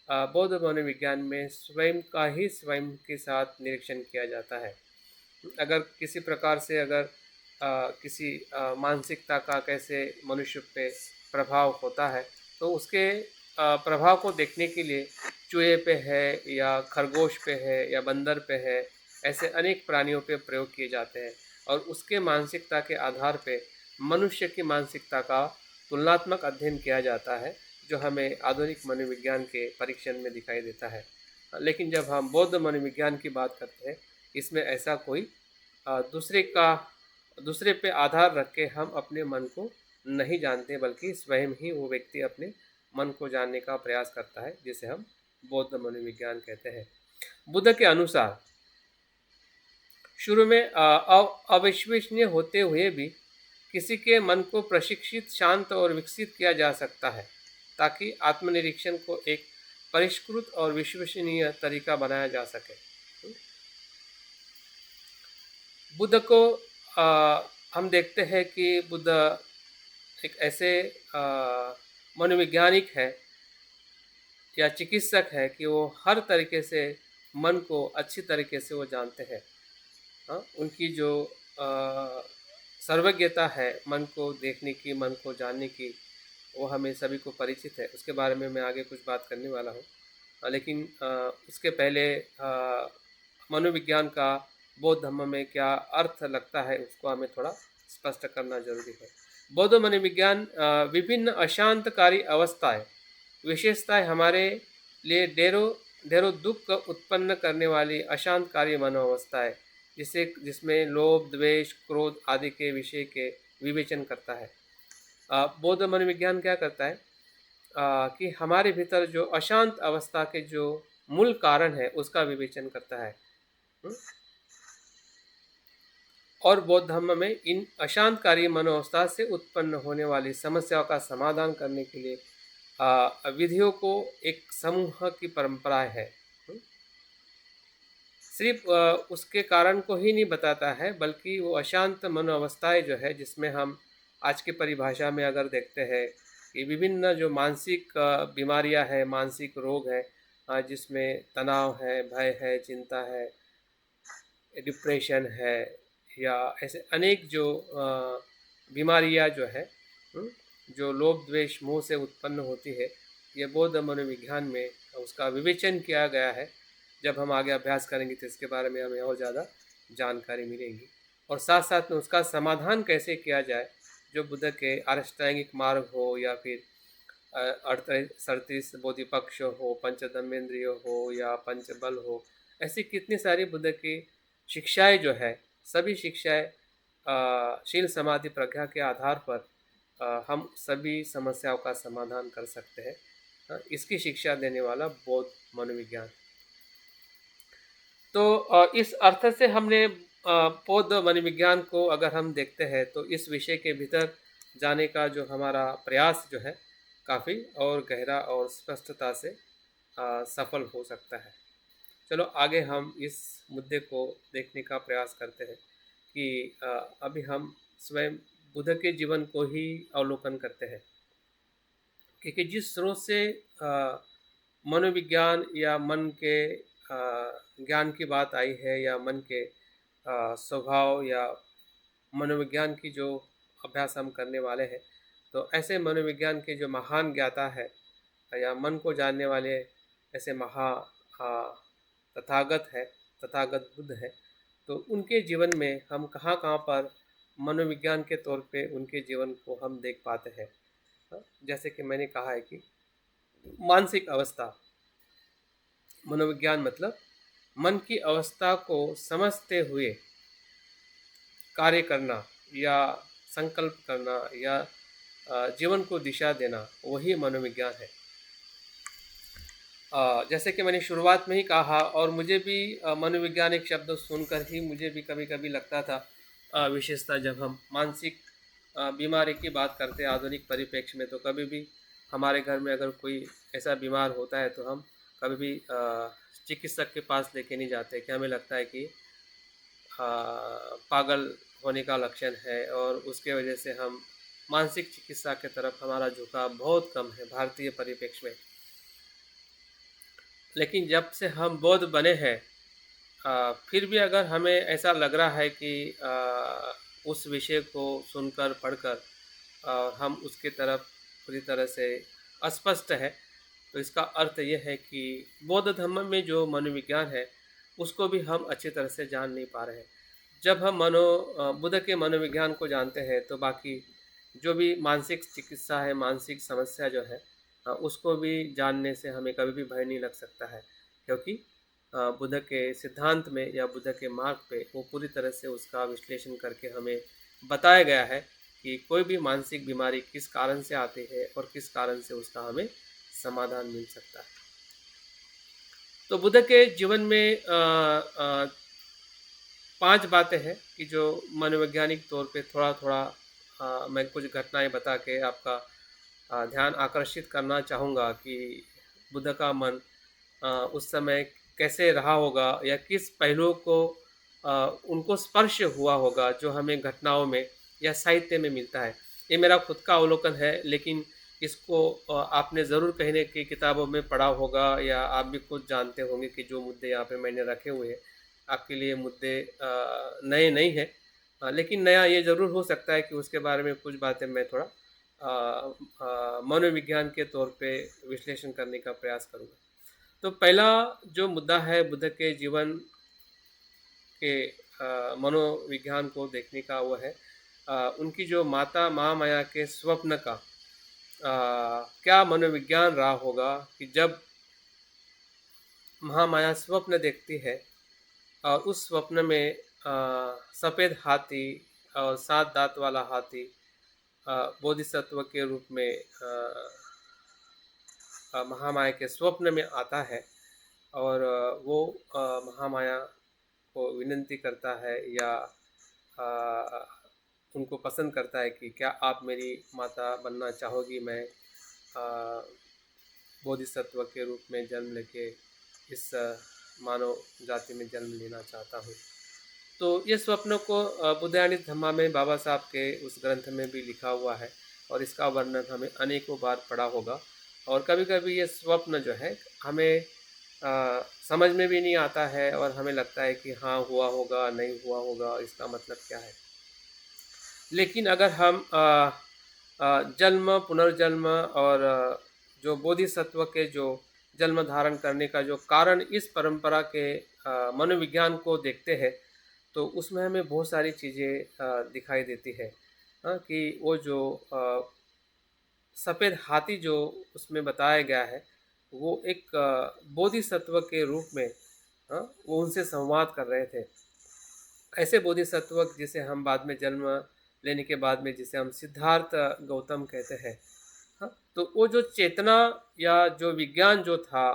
बौद्ध मनोविज्ञान में स्वयं का ही स्वयं के साथ निरीक्षण किया जाता है। अगर किसी प्रकार से अगर किसी मानसिकता का कैसे मनुष्य पे प्रभाव होता है, तो उसके प्रभाव को देखने के लिए चूहे पे है या खरगोश पे है या बंदर पे है, ऐसे अनेक प्राणियों पे प्रयोग किए जाते हैं, और उसके मानसिकता के आधार पे मनुष्य की मानसिकता का तुलनात्मक अध्ययन किया जाता है, जो हमें आधुनिक मनोविज्ञान के परीक्षण में दिखाई देता है। लेकिन जब हम बौद्ध मनोविज्ञान की बात करते हैं, इसमें ऐसा कोई दूसरे पे आधार रख के हम अपने मन को नहीं जानते, बल्कि स्वयं ही वो व्यक्ति अपने मन को जानने का प्रयास करता है, जिसे हम बौद्ध मनोविज्ञान कहते हैं। बुद्ध के अनुसार शुरू में अविश्वसनीय होते हुए भी किसी के मन को प्रशिक्षित, शांत और विकसित किया जा सकता है, ताकि आत्मनिरीक्षण को एक परिष्कृत और विश्वसनीय तरीका बनाया जा सके। बुद्ध को हम देखते हैं कि बुद्ध एक ऐसे मनोवैज्ञानिक है या चिकित्सक है कि वो हर तरीके से मन को अच्छी तरीके से वो जानते हैं। उनकी जो सर्वज्ञता है मन को देखने की, मन को जानने की, वो हमें सभी को परिचित है। उसके बारे में मैं आगे कुछ बात करने वाला हूँ, लेकिन उसके पहले मनोविज्ञान का बौद्ध धर्म में क्या अर्थ लगता है, उसको हमें थोड़ा स्पष्ट करना जरूरी है। बौद्ध मनोविज्ञान विभिन्न अशांतकारी अवस्थाएं, विशेषताएं हमारे लिए ढेरों दुख उत्पन्न करने वाली अशांतकारी मनोअवस्थाएं, जिसमें लोभ, द्वेष, क्रोध आदि के विषय के विवेचन करता है। बौद्ध मनोविज्ञान क्या करता है कि हमारे भीतर जो अशांत अवस्था के जो मूल कारण है उसका विवेचन करता है। और बौद्ध धर्म में इन अशांतकारी मनोअवस्था से उत्पन्न होने वाली समस्याओं का समाधान करने के लिए विधियों को एक समूह की परंपरा है। सिर्फ उसके कारण को ही नहीं बताता है, बल्कि वो अशांत मनोअवस्थाएं जो है, जिसमें हम आज की परिभाषा में अगर देखते हैं कि विभिन्न जो मानसिक बीमारियां हैं, मानसिक रोग है, जिसमें तनाव है, भय है, चिंता है, डिप्रेशन है, या ऐसे अनेक जो बीमारियां जो है, जो लोभ, द्वेष, मोह से उत्पन्न होती है, ये बौद्ध मनोविज्ञान में उसका विवेचन किया गया है। जब हम आगे अभ्यास करेंगे तो इसके बारे में हमें और ज़्यादा जानकारी मिलेगी, और साथ साथ में उसका समाधान कैसे किया जाए, जो बुद्ध के अष्टांगिक मार्ग हो या फिर 38 बोधिपक्ष हो, पंचदम्मेंद्रिय हो या पंचबल हो, ऐसी कितनी सारी बुद्ध की शिक्षाएं जो है, सभी शिक्षाएं शील, समाधि, प्रज्ञा के आधार पर हम सभी समस्याओं का समाधान कर सकते हैं। इसकी शिक्षा देने वाला बौद्ध मनोविज्ञान। तो इस अर्थ से हमने बौद्ध मनोविज्ञान को अगर हम देखते हैं, तो इस विषय के भीतर जाने का जो हमारा प्रयास जो है, काफ़ी और गहरा और स्पष्टता से सफल हो सकता है। चलो आगे हम इस मुद्दे को देखने का प्रयास करते हैं कि अभी हम स्वयं बुद्ध के जीवन को ही अवलोकन करते हैं, क्योंकि जिस स्रोत से मनोविज्ञान या मन के ज्ञान की बात आई है, या मन के स्वभाव या मनोविज्ञान की जो अभ्यास हम करने वाले हैं, तो ऐसे मनोविज्ञान के जो महान ज्ञाता है या मन को जानने वाले ऐसे तथागत है, तथागत बुद्ध है, तो उनके जीवन में हम कहाँ कहाँ पर मनोविज्ञान के तौर पे उनके जीवन को हम देख पाते हैं। जैसे कि मैंने कहा है कि मानसिक अवस्था, मनोविज्ञान मतलब मन की अवस्था को समझते हुए कार्य करना या संकल्प करना या जीवन को दिशा देना, वही मनोविज्ञान है। जैसे कि मैंने शुरुआत में ही कहा, और मुझे भी मनोवैज्ञानिक शब्द सुनकर ही मुझे भी कभी कभी लगता था, विशेषतः जब हम मानसिक बीमारी की बात करते हैं आधुनिक परिप्रेक्ष्य में, तो कभी भी हमारे घर में अगर कोई ऐसा बीमार होता है तो हम कभी भी चिकित्सक के पास लेके नहीं जाते, कि हमें लगता है कि पागल होने का लक्षण है, और उसके वजह से हम मानसिक चिकित्सा की तरफ हमारा झुकाव बहुत कम है भारतीय परिप्रेक्ष्य में। लेकिन जब से हम बौद्ध बने हैं, फिर भी अगर हमें ऐसा लग रहा है कि उस विषय को सुनकर पढ़कर हम उसके तरफ पूरी तरह से अस्पष्ट है, तो इसका अर्थ ये है कि बौद्ध धर्म में जो मनोविज्ञान है उसको भी हम अच्छी तरह से जान नहीं पा रहे हैं। जब हम बुद्ध के मनोविज्ञान को जानते हैं तो बाकी जो भी मानसिक चिकित्सा है, मानसिक समस्या जो है, उसको भी जानने से हमें कभी भी भय नहीं लग सकता है, क्योंकि बुद्ध के सिद्धांत में या बुद्ध के मार्ग पे वो पूरी तरह से उसका विश्लेषण करके हमें बताया गया है कि कोई भी मानसिक बीमारी किस कारण से आती है और किस कारण से उसका हमें समाधान मिल सकता है। तो बुद्ध के जीवन में 5 बातें हैं कि जो मनोवैज्ञानिक तौर पे थोड़ा थोड़ा मैं कुछ घटनाएं बता के आपका ध्यान आकर्षित करना चाहूँगा कि बुद्ध का मन उस समय कैसे रहा होगा, या किस पहलू को उनको स्पर्श हुआ होगा जो हमें घटनाओं में या साहित्य में मिलता है। ये मेरा खुद का अवलोकन है, लेकिन इसको आपने ज़रूर कहीं की किताबों में पढ़ा होगा, या आप भी खुद जानते होंगे कि जो मुद्दे यहाँ पे मैंने रखे हुए हैं आपके लिए मुद्दे नए नहीं हैं, लेकिन नया ये ज़रूर हो सकता है कि उसके बारे में कुछ बातें मैं थोड़ा मनोविज्ञान के तौर पे विश्लेषण करने का प्रयास करूँगा। तो पहला जो मुद्दा है बुद्ध के जीवन के मनोविज्ञान को देखने का, वो है उनकी जो माता महामाया के स्वप्न का क्या मनोविज्ञान रहा होगा कि जब महामाया स्वप्न देखती है और उस स्वप्न में सफ़ेद हाथी और 7 दांत वाला हाथी बोधिसत्व के रूप में महामाया के स्वप्न में आता है, और वो महामाया को विनती करता है या उनको पसंद करता है कि क्या आप मेरी माता बनना चाहोगी, मैं बोधिसत्व के रूप में जन्म लेके इस मानव जाति में जन्म लेना चाहता हूँ। तो ये स्वप्न को बुद्धायनी धम्मा में बाबा साहब के उस ग्रंथ में भी लिखा हुआ है, और इसका वर्णन हमें अनेकों बार पढ़ा होगा, और कभी कभी ये स्वप्न जो है हमें समझ में भी नहीं आता है, और हमें लगता है कि हाँ हुआ होगा, नहीं हुआ होगा, इसका मतलब क्या है। लेकिन अगर हम जन्म, पुनर्जन्म और जो बोधिसत्व के जो जन्म धारण करने का जो कारण इस परंपरा के मनोविज्ञान को देखते हैं, तो उसमें हमें बहुत सारी चीज़ें दिखाई देती है। कि वो जो सफ़ेद हाथी जो उसमें बताया गया है, वो एक बोधिसत्व के रूप में वो उनसे संवाद कर रहे थे। ऐसे बोधिसत्व जिसे हम बाद में जन्म लेने के बाद में जिसे हम सिद्धार्थ गौतम कहते हैं। तो वो जो चेतना या जो विज्ञान जो था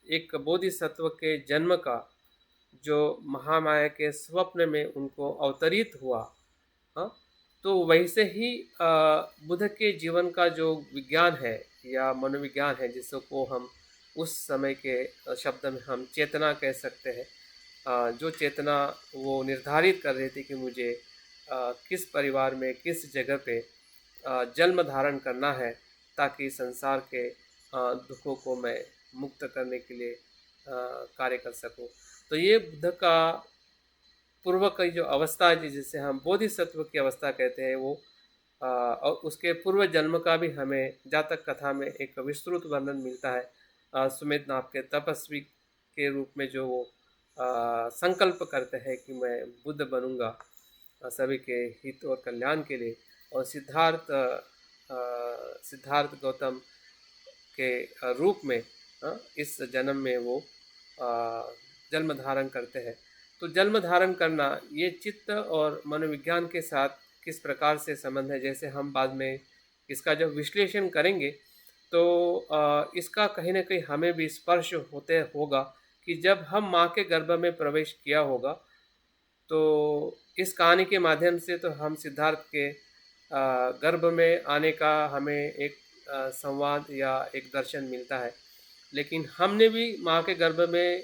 एक बोधिसत्व के जन्म का, जो महामाया के स्वप्न में उनको अवतरित हुआ, तो वैसे ही बुद्ध के जीवन का जो विज्ञान है या मनोविज्ञान है, जिसको हम उस समय के शब्द में हम चेतना कह सकते हैं, जो चेतना वो निर्धारित कर रही थी कि मुझे किस परिवार में किस जगह पे जन्म धारण करना है, ताकि संसार के दुखों को मैं मुक्त करने के लिए कार्य कर सकूं। तो ये बुद्ध का पूर्व की जो अवस्था है जिसे हम बोधिसत्व की अवस्था कहते हैं, वो और उसके पूर्व जन्म का भी हमें जातक कथा में एक विस्तृत वर्णन मिलता है। सुमेध नाम के तपस्वी के रूप में जो वो संकल्प करते हैं कि मैं बुद्ध बनूंगा सभी के हित और कल्याण के लिए, और सिद्धार्थ सिद्धार्थ गौतम के रूप में इस जन्म में वो जन्म धारण करते हैं। तो जन्म धारण करना ये चित्त और मनोविज्ञान के साथ किस प्रकार से संबंध है, जैसे हम बाद में इसका जब विश्लेषण करेंगे तो इसका कहीं ना कहीं हमें भी स्पर्श होते होगा कि जब हम माँ के गर्भ में प्रवेश किया होगा तो इस कहानी के माध्यम से तो हम सिद्धार्थ के गर्भ में आने का हमें एक संवाद या एक दर्शन मिलता है। लेकिन हमने भी माँ के गर्भ में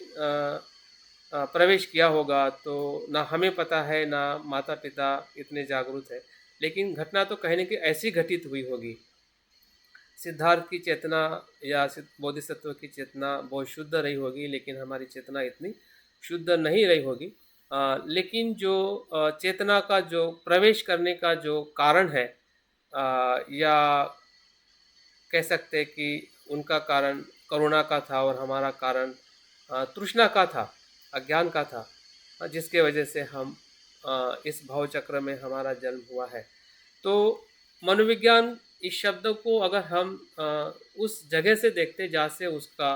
प्रवेश किया होगा तो ना हमें पता है ना माता पिता इतने जागरूक है, लेकिन घटना तो कहीं ना कहीं ऐसी घटित हुई होगी। सिद्धार्थ की चेतना या बोधिसत्व की चेतना बहुत शुद्ध रही होगी, लेकिन हमारी चेतना इतनी शुद्ध नहीं रही होगी। लेकिन जो चेतना का जो प्रवेश करने का जो कारण है या कह सकते हैं कि उनका कारण करुणा का था और हमारा कारण तृष्णा का था, अज्ञान का था, जिसके वजह से हम इस भाव चक्र में हमारा जन्म हुआ है। तो मनोविज्ञान इस शब्द को अगर हम उस जगह से देखते जहाँ से उसका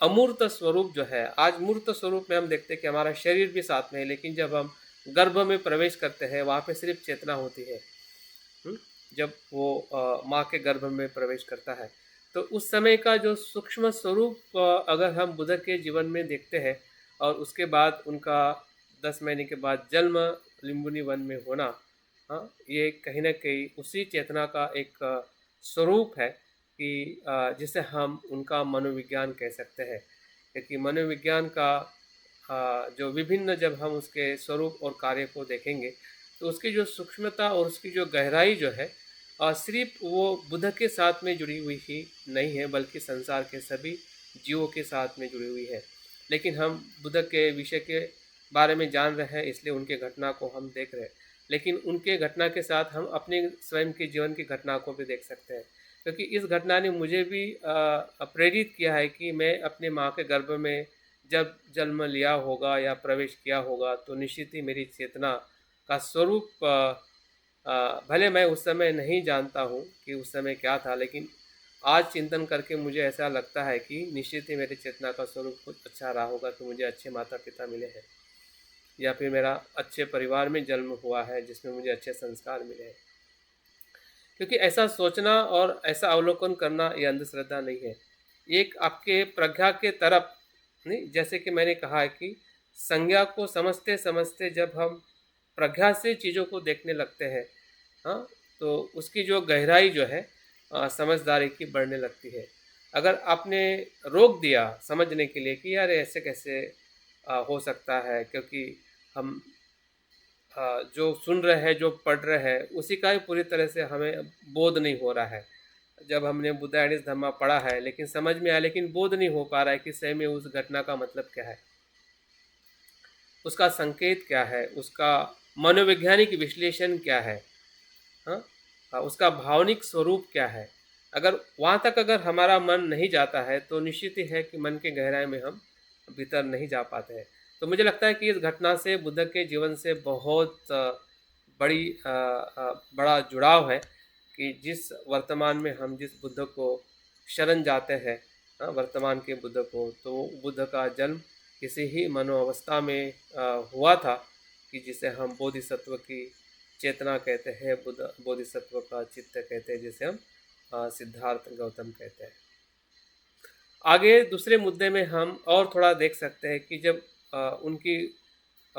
अमूर्त स्वरूप जो है, आज मूर्त स्वरूप में हम देखते हैं कि हमारा शरीर भी साथ में है, लेकिन जब हम गर्भ में प्रवेश करते हैं वहाँ पे सिर्फ चेतना होती है। जब वो माँ के गर्भ में प्रवेश करता है तो उस समय का जो सूक्ष्म स्वरूप अगर हम बुद्ध के जीवन में देखते हैं और उसके बाद उनका 10 महीने के बाद जन्म लिम्बुनी वन में होना, ये कहीं ना कहीं उसी चेतना का एक स्वरूप है कि जिसे हम उनका मनोविज्ञान कह सकते हैं। क्योंकि मनोविज्ञान का जो विभिन्न जब हम उसके स्वरूप और कार्य को देखेंगे तो उसकी जो सूक्ष्मता और उसकी जो गहराई जो है सिर्फ वो बुद्ध के साथ में जुड़ी हुई ही नहीं है, बल्कि संसार के सभी जीवों के साथ में जुड़ी हुई है। लेकिन हम बुद्ध के विषय के बारे में जान रहे हैं इसलिए उनके घटना को हम देख रहे हैं, लेकिन उनके घटना के साथ हम अपने स्वयं के जीवन की घटना को भी देख सकते हैं। क्योंकि इस घटना ने मुझे भी प्रेरित किया है कि मैं अपने माँ के गर्भ में जब जन्म लिया होगा या प्रवेश किया होगा तो निश्चित ही मेरी चेतना का स्वरूप भले मैं उस समय नहीं जानता हूँ कि उस समय क्या था, लेकिन आज चिंतन करके मुझे ऐसा लगता है कि निश्चित ही मेरी चेतना का स्वरूप कुछ अच्छा रहा होगा कि मुझे अच्छे माता पिता मिले हैं या फिर मेरा अच्छे परिवार में जन्म हुआ है जिसमें मुझे अच्छे संस्कार मिले हैं। क्योंकि ऐसा सोचना और ऐसा अवलोकन करना ये अंधश्रद्धा नहीं है, एक आपके प्रज्ञा के तरफ नहीं। जैसे कि मैंने कहा है कि संज्ञा को समझते समझते जब हम प्रज्ञा से चीज़ों को देखने लगते हैं तो उसकी जो गहराई जो है समझदारी की बढ़ने लगती है। अगर आपने रोक दिया समझने के लिए कि यार ऐसे कैसे हो सकता है, क्योंकि हम जो सुन रहे हैं जो पढ़ रहे हैं उसी का ही पूरी तरह से हमें बोध नहीं हो रहा है। जब हमने बुद्धा एडिस धम्मा पढ़ा है लेकिन समझ में आया, लेकिन बोध नहीं हो पा रहा है कि सही में उस घटना का मतलब क्या है, उसका संकेत क्या है, उसका मनोवैज्ञानिक विश्लेषण क्या है, उसका भावनिक स्वरूप क्या है। अगर वहाँ तक अगर हमारा मन नहीं जाता है तो निश्चित ही है कि मन के गहराई में हम भीतर नहीं जा पाते हैं। तो मुझे लगता है कि इस घटना से बुद्ध के जीवन से बहुत बड़ा जुड़ाव है कि जिस वर्तमान में हम जिस बुद्ध को शरण जाते हैं, वर्तमान के बुद्ध को, तो बुद्ध का जन्म किसी ही मनोअवस्था में हुआ था कि जिसे हम बोधिसत्व की चेतना कहते हैं, बुद्ध बोधिसत्व का चित्त कहते हैं, जिसे हम सिद्धार्थ गौतम कहते हैं। आगे दूसरे मुद्दे में हम और थोड़ा देख सकते हैं कि जब उनकी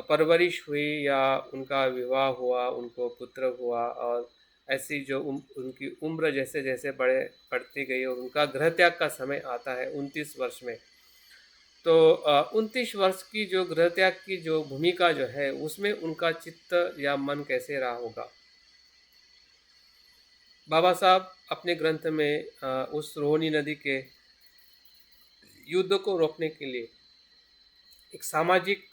परवरिश हुई या उनका विवाह हुआ, उनको पुत्र हुआ और ऐसी जो उनकी उम्र जैसे जैसे बढ़ती गई और उनका गृह त्याग का समय आता है 29 वर्ष में, तो 29 वर्ष की जो गृह त्याग की जो भूमिका जो है उसमें उनका चित्त या मन कैसे रहा होगा। बाबा साहब अपने ग्रंथ में उस रोहिणी नदी के युद्ध को रोकने के लिए एक सामाजिक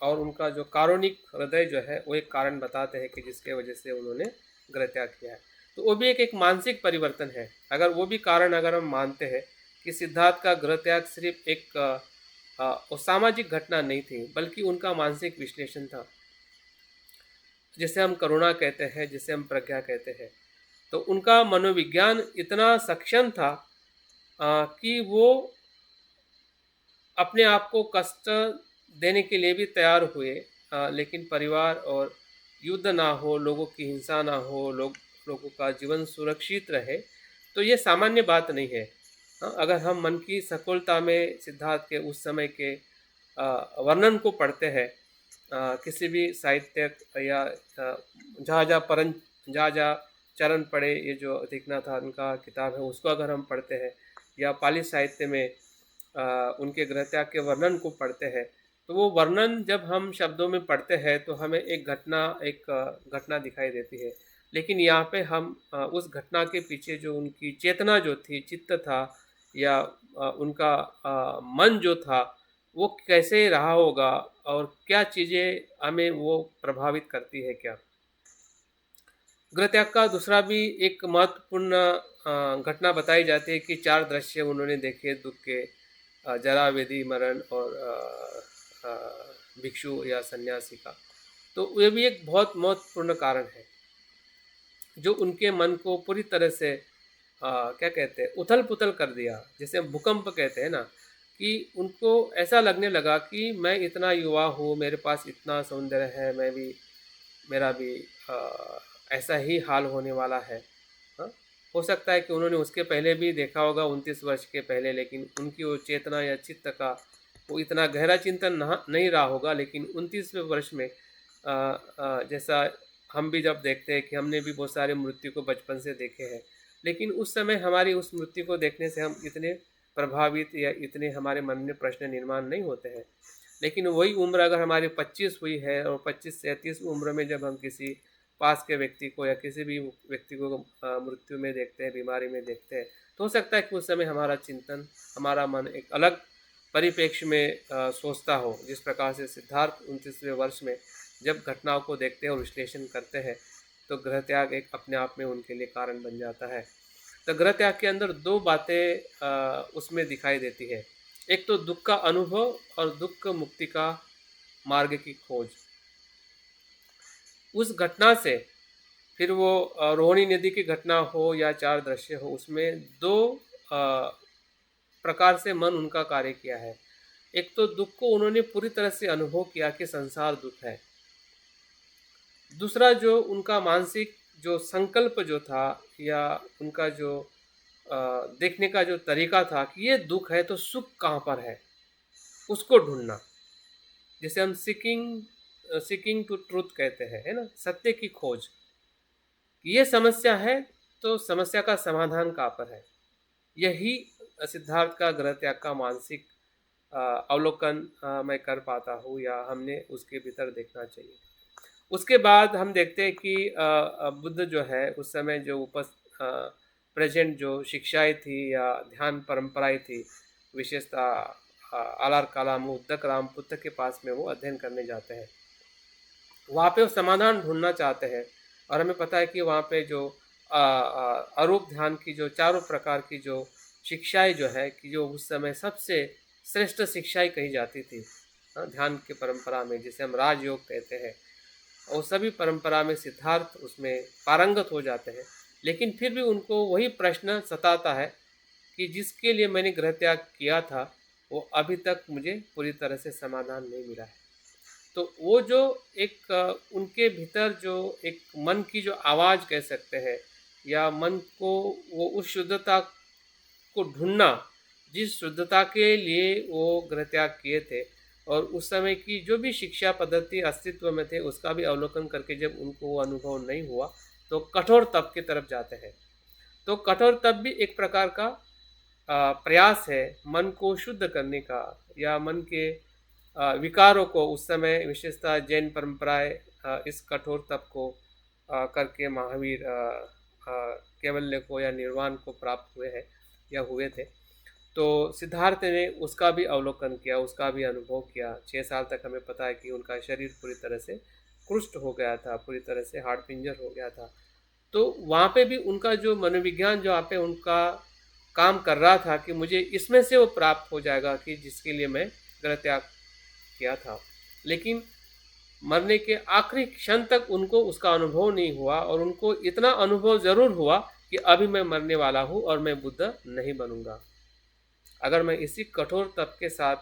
और उनका जो कारुणिक हृदय जो है वो एक कारण बताते हैं कि जिसके वजह से उन्होंने गृह त्याग किया है। तो वो भी एक मानसिक परिवर्तन है। अगर वो भी कारण अगर हम मानते हैं कि सिद्धार्थ का गृह त्याग सिर्फ एक वो सामाजिक घटना नहीं थी, बल्कि उनका मानसिक विश्लेषण था, जिसे हम करुणा कहते हैं, जिसे हम प्रज्ञा कहते हैं। तो उनका मनोविज्ञान इतना सक्षम था कि वो अपने आप को कष्ट देने के लिए भी तैयार हुए, लेकिन परिवार और युद्ध ना हो, लोगों की हिंसा ना हो, लोगों का जीवन सुरक्षित रहे, तो ये सामान्य बात नहीं है। अगर हम मन की सफलता में सिद्धार्थ के उस समय के वर्णन को पढ़ते हैं, किसी भी साहित्यक या जहाँ जहाँ चरण पड़े, ये जो अधिकनाथ उनका किताब है उसको अगर हम पढ़ते हैं, या पाली साहित्य में उनके गृह त्याग के वर्णन को पढ़ते हैं, तो वो वर्णन जब हम शब्दों में पढ़ते हैं तो हमें एक घटना दिखाई देती है। लेकिन यहाँ पे हम उस घटना के पीछे जो उनकी चेतना जो थी, चित्त था, या उनका मन जो था, वो कैसे रहा होगा और क्या चीज़ें हमें वो प्रभावित करती है क्या। गृह त्याग का दूसरा भी एक महत्वपूर्ण घटना बताई जाती है कि 4 दृश्य उन्होंने देखे दुख के, जरा, व्याधि, मरण और भिक्षु या सन्यासी का। तो ये भी एक बहुत महत्वपूर्ण कारण है जो उनके मन को पूरी तरह से क्या कहते हैं, उथल पुथल कर दिया। जैसे हम भूकंप कहते हैं ना, कि उनको ऐसा लगने लगा कि मैं इतना युवा हूँ, मेरे पास इतना सौंदर्य है, मेरा भी ऐसा ही हाल होने वाला है। हाँ, हो सकता है कि उन्होंने उसके पहले भी देखा होगा 29 वर्ष के पहले, लेकिन उनकी वो चेतना या चित्त का वो इतना गहरा चिंतन नहीं रहा होगा। लेकिन 29वें वर्ष में जैसा हम भी जब देखते हैं कि हमने भी बहुत सारे मृत्यु को बचपन से देखे हैं, लेकिन उस समय हमारी उस मृत्यु को देखने से हम इतने प्रभावित या इतने हमारे मन में प्रश्न निर्माण नहीं होते हैं। लेकिन वही उम्र अगर हमारी 25 हुई है और 25 से 30 उम्र में जब हम किसी पास के व्यक्ति को या किसी भी व्यक्ति को मृत्यु में देखते हैं, बीमारी में देखते हैं, तो हो सकता है कि उस समय हमारा चिंतन, हमारा मन एक अलग परिप्रेक्ष्य में सोचता हो। जिस प्रकार से सिद्धार्थ 29वें वर्ष में जब घटनाओं को देखते हैं और विश्लेषण करते हैं, तो गृह त्याग एक अपने आप में उनके लिए कारण बन जाता है। तो गृह त्याग के अंदर 2 बातें उसमें दिखाई देती है। एक तो दुख का अनुभव और दुख मुक्ति का मार्ग की खोज। उस घटना से फिर वो रोहिणी नदी की घटना हो या 4 दृश्य हो, उसमें 2 प्रकार से मन उनका कार्य किया है। एक तो दुख को उन्होंने पूरी तरह से अनुभव किया कि संसार दुख है। दूसरा जो उनका मानसिक जो संकल्प जो था, या उनका जो देखने का जो तरीका था कि ये दुख है तो सुख कहाँ पर है, उसको ढूंढना। जैसे हम सीकिंग टू ट्रूथ कहते हैं, है ना, सत्य की खोज। ये समस्या है तो समस्या का समाधान कहाँ पर है। यही सिद्धार्थ का गृह त्याग का मानसिक अवलोकन मैं कर पाता हूँ, या हमने उसके भीतर देखना चाहिए। उसके बाद हम देखते हैं कि बुद्ध जो है उस समय जो प्रेजेंट जो शिक्षाएं थी या ध्यान परंपराएं थी, विशेषतः आलार कालाम उद्दक रामपुत्र के पास में वो अध्ययन करने जाते हैं। वहाँ पे वो समाधान ढूंढना चाहते हैं, और हमें पता है कि वहाँ पे जो अरूप ध्यान की जो 4 प्रकार की जो शिक्षाएं जो है, कि जो उस समय सबसे श्रेष्ठ शिक्षाएं कही जाती थी ध्यान की परंपरा में, जिसे हम राजयोग कहते हैं, और सभी परंपरा में सिद्धार्थ उसमें पारंगत हो जाते हैं। लेकिन फिर भी उनको वही प्रश्न सताता है कि जिसके लिए मैंने गृह त्याग किया था वो अभी तक मुझे पूरी तरह से समाधान नहीं मिला है। तो वो जो एक उनके भीतर जो एक मन की जो आवाज़ कह सकते हैं, या मन को वो उस शुद्धता को ढूंढना जिस शुद्धता के लिए वो गृह त्याग किए थे, और उस समय की जो भी शिक्षा पद्धति अस्तित्व में थे उसका भी अवलोकन करके जब उनको वो अनुभव नहीं हुआ, तो कठोर तप की तरफ जाते हैं। तो कठोर तप भी एक प्रकार का प्रयास है मन को शुद्ध करने का, या मन के विकारों को। उस समय विशेषतः जैन परंपराएं इस कठोर तप को करके महावीर कैवल्य को या निर्वाण को प्राप्त हुए हैं या हुए थे। तो सिद्धार्थ ने उसका भी अवलोकन किया, उसका भी अनुभव किया। 6 साल तक हमें पता है कि उनका शरीर पूरी तरह से कुष्ठ हो गया था, पूरी तरह से हाड़ पिंजर हो गया था। तो वहाँ पे भी उनका जो मनोविज्ञान जो वहाँ पे उनका काम कर रहा था कि मुझे इसमें से वो प्राप्त हो जाएगा कि जिसके लिए मैं गृह त्याग किया था। लेकिन मरने के आखिरी क्षण तक उनको उसका अनुभव नहीं हुआ, और उनको इतना अनुभव ज़रूर हुआ कि अभी मैं मरने वाला हूँ और मैं बुद्ध नहीं बनूंगा। अगर मैं इसी कठोर तप के साथ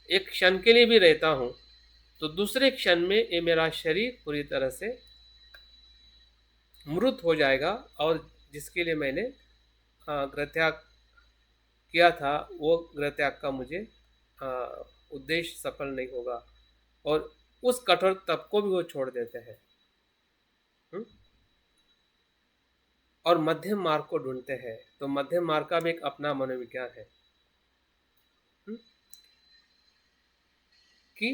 एक क्षण के लिए भी रहता हूँ, तो दूसरे क्षण में ये मेरा शरीर पूरी तरह से मृत हो जाएगा, और जिसके लिए मैंने गृहत्याग किया था, वो गृहत्याग का मुझे उद्देश्य सफल नहीं होगा, और उस कठोर तप को भी वो छोड़ देते हैं। और मध्यम मार्ग को ढूंढते हैं। तो मध्यम मार्ग का भी एक अपना मनोविज्ञान है कि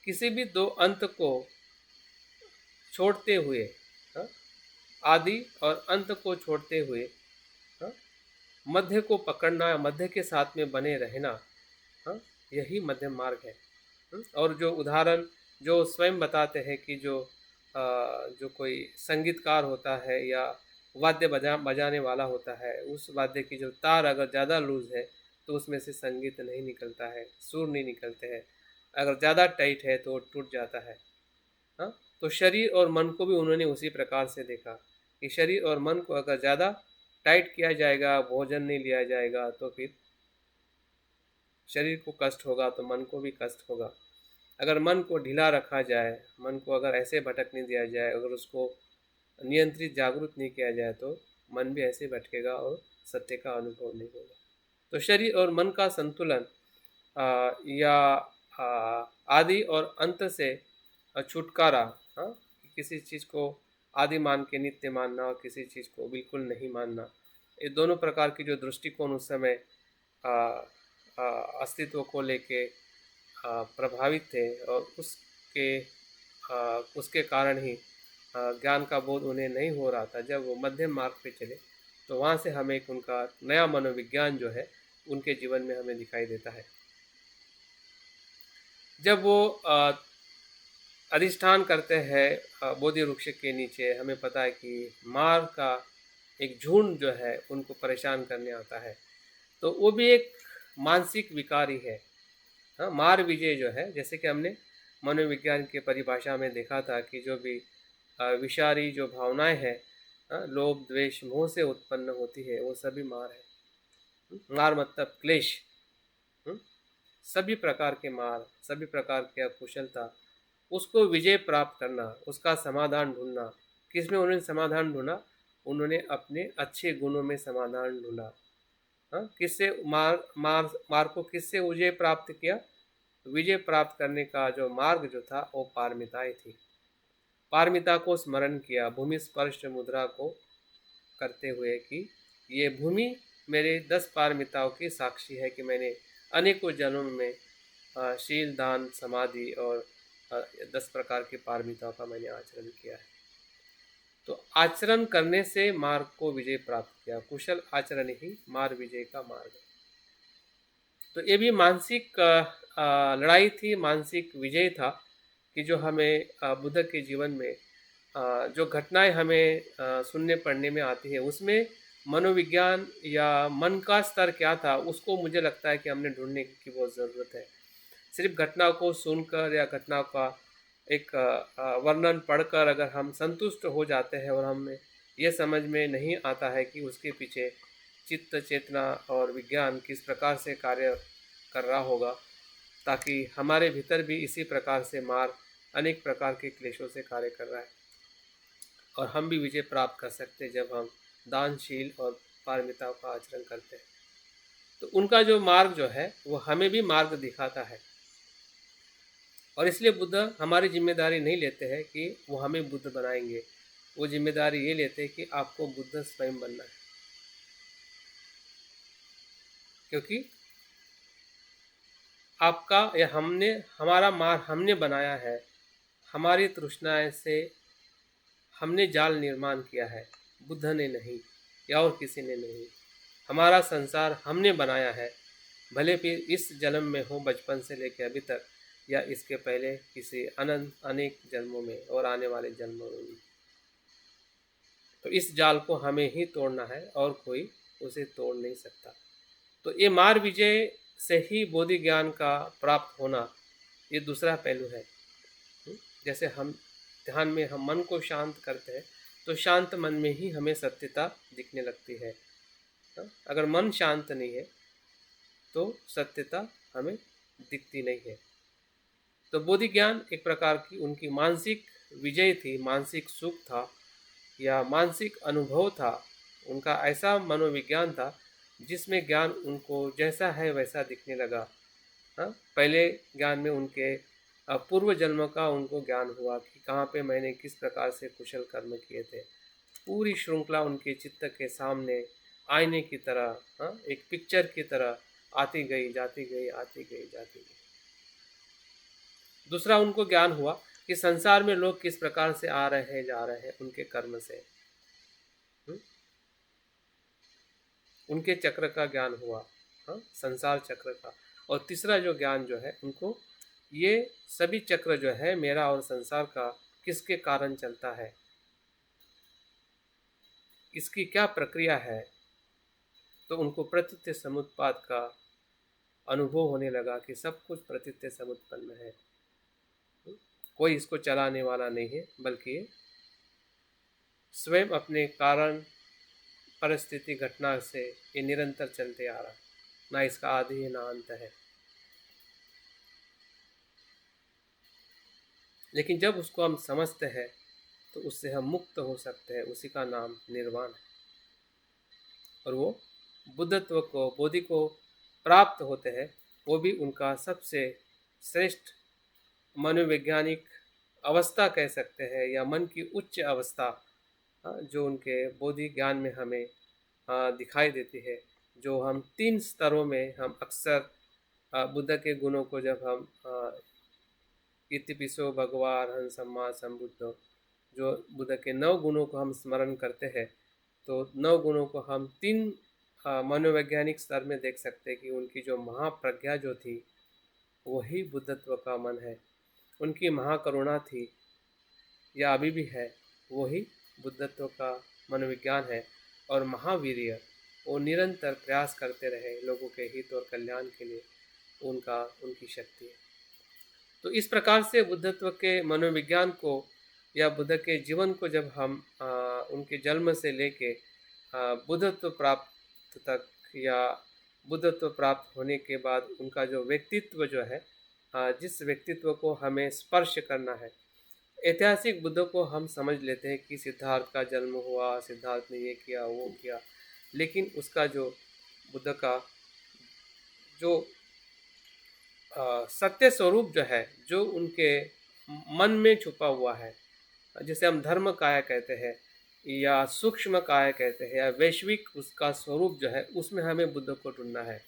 किसी भी दो अंत को छोड़ते हुए, आदि और अंत को छोड़ते हुए मध्य को पकड़ना, मध्य के साथ में बने रहना, यही मध्यम मार्ग है। और जो उदाहरण जो स्वयं बताते हैं कि जो कोई संगीतकार होता है या वाद्य बजाने वाला होता है, उस वाद्य की जो तार अगर ज़्यादा लूज है तो उसमें से संगीत नहीं निकलता है, सुर नहीं निकलते हैं। अगर ज़्यादा टाइट है तो टूट जाता है। हाँ, तो शरीर और मन को भी उन्होंने उसी प्रकार से देखा कि शरीर और मन को अगर ज़्यादा टाइट किया जाएगा, भोजन नहीं लिया जाएगा, तो फिर शरीर को कष्ट होगा, तो मन को भी कष्ट होगा। अगर मन को ढीला रखा जाए, मन को अगर ऐसे भटकने दिया जाए, अगर उसको नियंत्रित जागरूक नहीं किया जाए, तो मन भी ऐसे भटकेगा और सत्य का अनुभव नहीं होगा। तो शरीर और मन का संतुलन या आदि और अंत से छुटकारा, किसी चीज़ को आदि मान के नित्य मानना और किसी चीज़ को बिल्कुल नहीं मानना, ये दोनों प्रकार की जो दृष्टिकोण उस समय अस्तित्व को लेके प्रभावित थे, और उसके कारण ही ज्ञान का बोध उन्हें नहीं हो रहा था। जब वो मध्यम मार्ग पे चले, तो वहाँ से हमें एक उनका नया मनोविज्ञान जो है उनके जीवन में हमें दिखाई देता है। जब वो अधिष्ठान करते हैं बोधि वृक्ष के नीचे, हमें पता है कि मार का एक झुंड जो है उनको परेशान करने आता है, तो वो भी एक मानसिक विकार ही है। मार विजय जो है, जैसे कि हमने मनोविज्ञान के परिभाषा में देखा था कि जो भी विषारी जो भावनाएं हैं, लोभ द्वेष मोह से उत्पन्न होती है, वो सभी मार है। मार मतलब क्लेश, सभी प्रकार के मार, सभी प्रकार की अकुशलता, उसको विजय प्राप्त करना, उसका समाधान ढूंढना। किस में उन्होंने समाधान ढूंढा? उन्होंने अपने अच्छे गुणों में समाधान ढूंढा। किससे मार को किससे विजय प्राप्त किया? विजय प्राप्त करने का जो मार्ग जो था वो पारमिताएं थी। पारमिता को स्मरण किया, भूमि स्पर्श मुद्रा को करते हुए कि ये भूमि मेरे 10 पारमिताओं की साक्षी है कि मैंने अनेकों जन्म में शील दान समाधि और 10 प्रकार की पारमिताओं का मैंने आचरण किया है। तो आचरण करने से मार्ग को विजय प्राप्त किया। कुशल आचरण ही मार्ग विजय का मार्ग है। तो ये भी मानसिक लड़ाई थी, मानसिक विजय था कि जो हमें बुद्ध के जीवन में जो घटनाएं हमें सुनने पढ़ने में आती है, उसमें मनोविज्ञान या मन का स्तर क्या था, उसको मुझे लगता है कि हमने ढूंढने की बहुत ज़रूरत है। सिर्फ घटना को सुनकर या घटना का एक वर्णन पढ़कर अगर हम संतुष्ट हो जाते हैं और हमें ये समझ में नहीं आता है कि उसके पीछे चित्त चेतना और विज्ञान किस प्रकार से कार्य कर रहा होगा, ताकि हमारे भीतर भी इसी प्रकार से मार अनेक प्रकार के क्लेशों से कार्य कर रहा है, और हम भी विजय प्राप्त कर सकते हैं जब हम दानशील और पारमिताओं का आचरण करते हैं। तो उनका जो मार्ग जो है वो हमें भी मार्ग दिखाता है, और इसलिए बुद्ध हमारी जिम्मेदारी नहीं लेते हैं कि वो हमें बुद्ध बनाएंगे। वो जिम्मेदारी ये लेते हैं कि आपको बुद्ध स्वयं बनना है, क्योंकि आपका या हमारा मार्ग हमने बनाया है। हमारी तृष्णाएं से हमने जाल निर्माण किया है, बुद्ध ने नहीं या और किसी ने नहीं। हमारा संसार हमने बनाया है, भले फिर इस जन्म में हो, बचपन से लेकर अभी तक, या इसके पहले किसी अनेक जन्मों में और आने वाले जन्मों में भी। तो इस जाल को हमें ही तोड़ना है और कोई उसे तोड़ नहीं सकता। तो ये मार विजय से ही बोधि ज्ञान का प्राप्त होना, ये दूसरा पहलू है। जैसे हम ध्यान में हम मन को शांत करते हैं तो शांत मन में ही हमें सत्यता दिखने लगती है। अगर मन शांत नहीं है तो सत्यता हमें दिखती नहीं है। तो बोधि ज्ञान एक प्रकार की उनकी मानसिक विजय थी, मानसिक सुख था या मानसिक अनुभव था। उनका ऐसा मनोविज्ञान था जिसमें ज्ञान उनको जैसा है वैसा दिखने लगा। हाँ, पहले ज्ञान में उनके पूर्व जन्म का उनको ज्ञान हुआ कि कहाँ पे मैंने किस प्रकार से कुशल कर्म किए थे। पूरी श्रृंखला उनके चित्त के सामने आईने की तरह, हाँ, एक पिक्चर की तरह आती गई, जाती गई, आती गई, जाती गई। दूसरा उनको ज्ञान हुआ कि संसार में लोग किस प्रकार से आ रहे हैं, जा रहे हैं उनके कर्म से। उनके चक्र का ज्ञान हुआ, हाँ, संसार चक्र का। और तीसरा जो ज्ञान जो है उनको, ये सभी चक्र जो है मेरा और संसार का किसके कारण चलता है, इसकी क्या प्रक्रिया है। तो उनको प्रतीत्य समुत्पाद का अनुभव होने लगा कि सब कुछ प्रतीत्य समुत्पन्न है, कोई इसको चलाने वाला नहीं है, बल्कि स्वयं अपने कारण परिस्थिति घटना से ये निरंतर चलते आ रहा, ना इसका आदि है ना अंत है। लेकिन जब उसको हम समझते हैं तो उससे हम मुक्त हो सकते हैं, उसी का नाम निर्वाण है। और वो बुद्धत्व को, बोधि को प्राप्त होते हैं, वो भी उनका सबसे श्रेष्ठ मनोवैज्ञानिक अवस्था कह सकते हैं, या मन की उच्च अवस्था, जो उनके बोधि ज्ञान में हमें दिखाई देती है। जो हम 3 स्तरों में हम अक्सर बुद्ध के गुणों को जब हम इतिपिसो भगवा अरहं सम्मा संबुद्धो, जो बुद्ध के 9 गुणों को हम स्मरण करते हैं, तो 9 गुणों को हम 3 मनोवैज्ञानिक स्तर में देख सकते हैं कि उनकी जो महाप्रज्ञा जो थी वही बुद्धत्व का मन है। उनकी महाकरुणा थी या अभी भी है, वही बुद्धत्व का मनोविज्ञान है। और महावीर्य, वो निरंतर प्रयास करते रहे लोगों के हित और कल्याण के लिए, उनकी शक्ति है। तो इस प्रकार से बुद्धत्व के मनोविज्ञान को या बुद्ध के जीवन को जब हम उनके जन्म से लेके बुद्धत्व प्राप्त तक या बुद्धत्व प्राप्त होने के बाद उनका जो व्यक्तित्व जो है, जिस व्यक्तित्व को हमें स्पर्श करना है, ऐतिहासिक बुद्ध को हम समझ लेते हैं कि सिद्धार्थ का जन्म हुआ, सिद्धार्थ ने ये किया वो किया, लेकिन उसका जो बुद्ध का जो सत्य स्वरूप जो है, जो उनके मन में छुपा हुआ है, जिसे हम धर्म काया कहते हैं या सूक्ष्म काया कहते हैं या वैश्विक उसका स्वरूप जो है, उसमें हमें बुद्ध को ढूंढना है।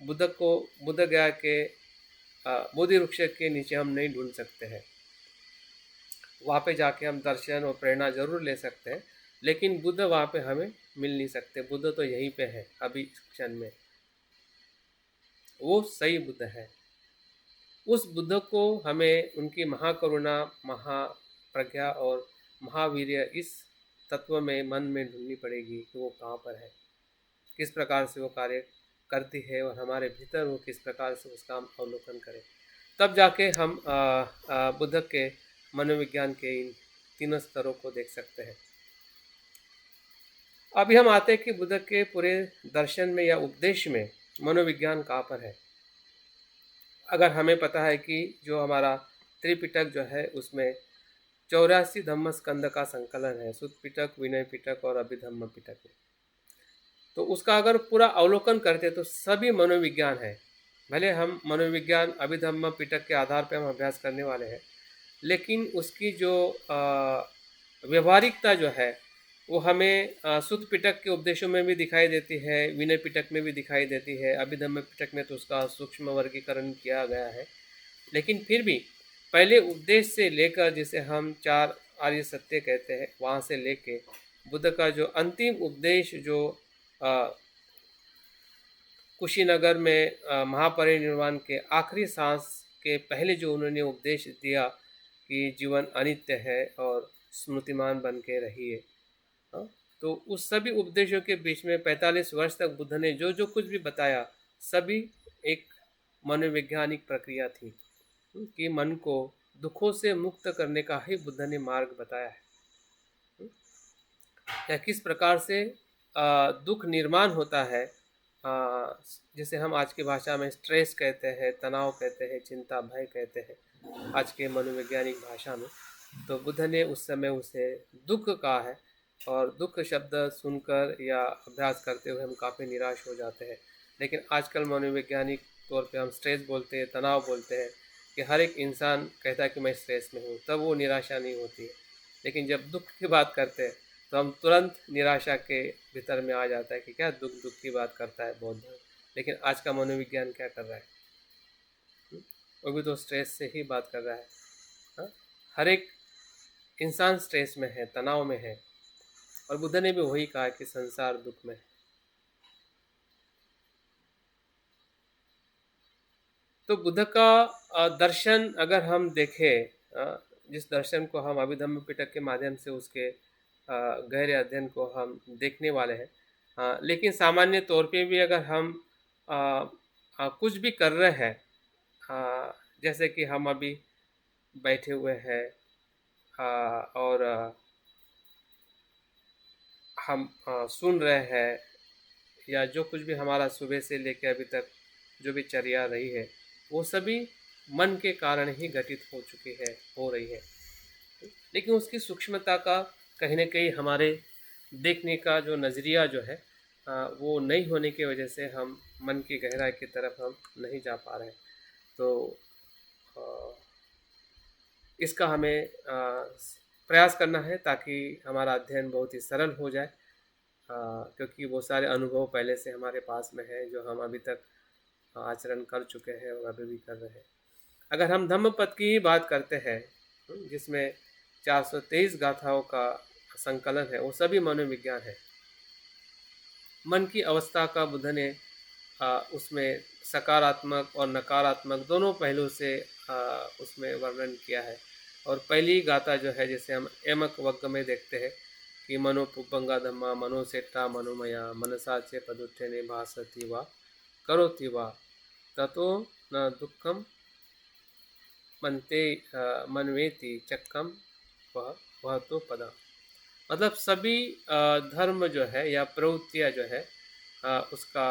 बुद्ध को बुद्ध गया के बोधि वृक्ष के नीचे हम नहीं ढूंढ सकते हैं। वहाँ पे जाके हम दर्शन और प्रेरणा जरूर ले सकते हैं, लेकिन बुद्ध वहाँ पे हमें मिल नहीं सकते। बुद्ध तो यहीं पे है अभी इस क्षण में, वो सही बुद्ध है। उस बुद्ध को हमें उनकी महाकरुणा, महाप्रज्ञा और महावीर्य, इस तत्व में मन में ढूंढनी पड़ेगी कि वो कहाँ पर है, किस प्रकार से वो कार्य करती है और हमारे भीतर वो किस प्रकार से उसका हम अवलोकन करें। तब जाके हम बुद्ध के मनोविज्ञान के इन 3 स्तरों को देख सकते हैं। अभी हम आते हैं कि बुद्ध के पूरे दर्शन में या उपदेश में मनोविज्ञान कहाँ पर है। अगर हमें पता है कि जो हमारा त्रिपिटक जो है उसमें 84 धम्म स्कंद का संकलन है, सुत्त पिटक, विनय पिटक और अभिधम्म पिटक है, तो उसका अगर पूरा अवलोकन करते तो सभी मनोविज्ञान है। भले हम मनोविज्ञान अभिधम्म पिटक के आधार पर हम अभ्यास करने वाले हैं, लेकिन उसकी जो व्यवहारिकता जो है वो हमें सुत्त पिटक के उपदेशों में भी दिखाई देती है, विनय पिटक में भी दिखाई देती है, अभिधम्म पिटक में तो उसका सूक्ष्म वर्गीकरण किया गया है। लेकिन फिर भी पहले उपदेश से लेकर, जिसे हम 4 आर्य सत्य कहते हैं, वहाँ से लेके बुद्ध का जो अंतिम उपदेश, जो कुशीनगर में महापरिनिर्वाण के आखिरी सांस के पहले जो उन्होंने उपदेश दिया कि जीवन अनित्य है और स्मृतिमान बन के रहिए, तो उस सभी उपदेशों के बीच में 45 वर्ष तक बुद्ध ने जो जो कुछ भी बताया, सभी एक मनोवैज्ञानिक प्रक्रिया थी कि मन को दुखों से मुक्त करने का ही बुद्ध ने मार्ग बताया है। या किस प्रकार से दुख निर्माण होता है, जिसे हम आज की भाषा में स्ट्रेस कहते हैं, तनाव कहते हैं, चिंता, भय कहते हैं आज के मनोवैज्ञानिक भाषा में। तो बुद्ध ने उस समय उसे दुख कहा है, और दुख शब्द सुनकर या अभ्यास करते हुए हम काफ़ी निराश हो जाते हैं। लेकिन आजकल मनोवैज्ञानिक तौर पे हम स्ट्रेस बोलते हैं, तनाव बोलते हैं, कि हर एक इंसान कहता है कि मैं स्ट्रेस में हूँ, तब वो निराशा नहीं होती है। लेकिन जब दुख की बात करते हैं तो हम तुरंत निराशा के भीतर में आ जाता है कि क्या दुख दुख की बात करता है बौद्ध। लेकिन आज का मनोविज्ञान क्या कर रहा है? वो भी तो स्ट्रेस से ही बात कर रहा है। हाँ? हर एक इंसान स्ट्रेस में है, तनाव में है, और बुद्ध ने भी वही कहा कि संसार दुख में है। तो बुद्ध का दर्शन अगर हम देखें, जिस दर्शन को हम अभिधम्म पिटक के माध्यम से उसके गहरे अध्ययन को हम देखने वाले हैं, लेकिन सामान्य तौर पे भी अगर हम अ, कुछ भी कर रहे हैं, जैसे कि हम अभी बैठे हुए हैं, और हम सुन रहे हैं, या जो कुछ भी हमारा सुबह से लेकर अभी तक जो भी चर्या रही है, वो सभी मन के कारण ही घटित हो चुकी है, हो रही है। लेकिन उसकी सूक्ष्मता का कहीं न कहीं हमारे देखने का जो नज़रिया जो है, वो नहीं होने की वजह से हम मन की गहराई की तरफ हम नहीं जा पा रहे हैं। तो अ, इसका हमें प्रयास करना है ताकि हमारा अध्ययन बहुत ही सरल हो जाए, क्योंकि वो सारे अनुभव पहले से हमारे पास में है जो हम अभी तक आचरण कर चुके हैं और अभी भी कर रहे हैं। अगर हम धम्मपद की ही बात करते हैं, जिसमें 423 गाथाओं का संकलन है, वो सभी मनोविज्ञान है। मन की अवस्था का बुद्ध ने उसमें सकारात्मक और नकारात्मक दोनों पहलू से उसमें वर्णन किया है। और पहली गाथा जो है, जिसे हम एमक वग्ग में देखते हैं कि मनोपुब्बंगा धम्मा मनोसेट्टा मनोमया मनसा चे पदुत्थेने भासति वा करोति वा ततो न दुःखम मनते मनवेति चक्कम वह वह तो पदा। मतलब सभी धर्म जो है या प्रवृत्तियाँ जो है, उसका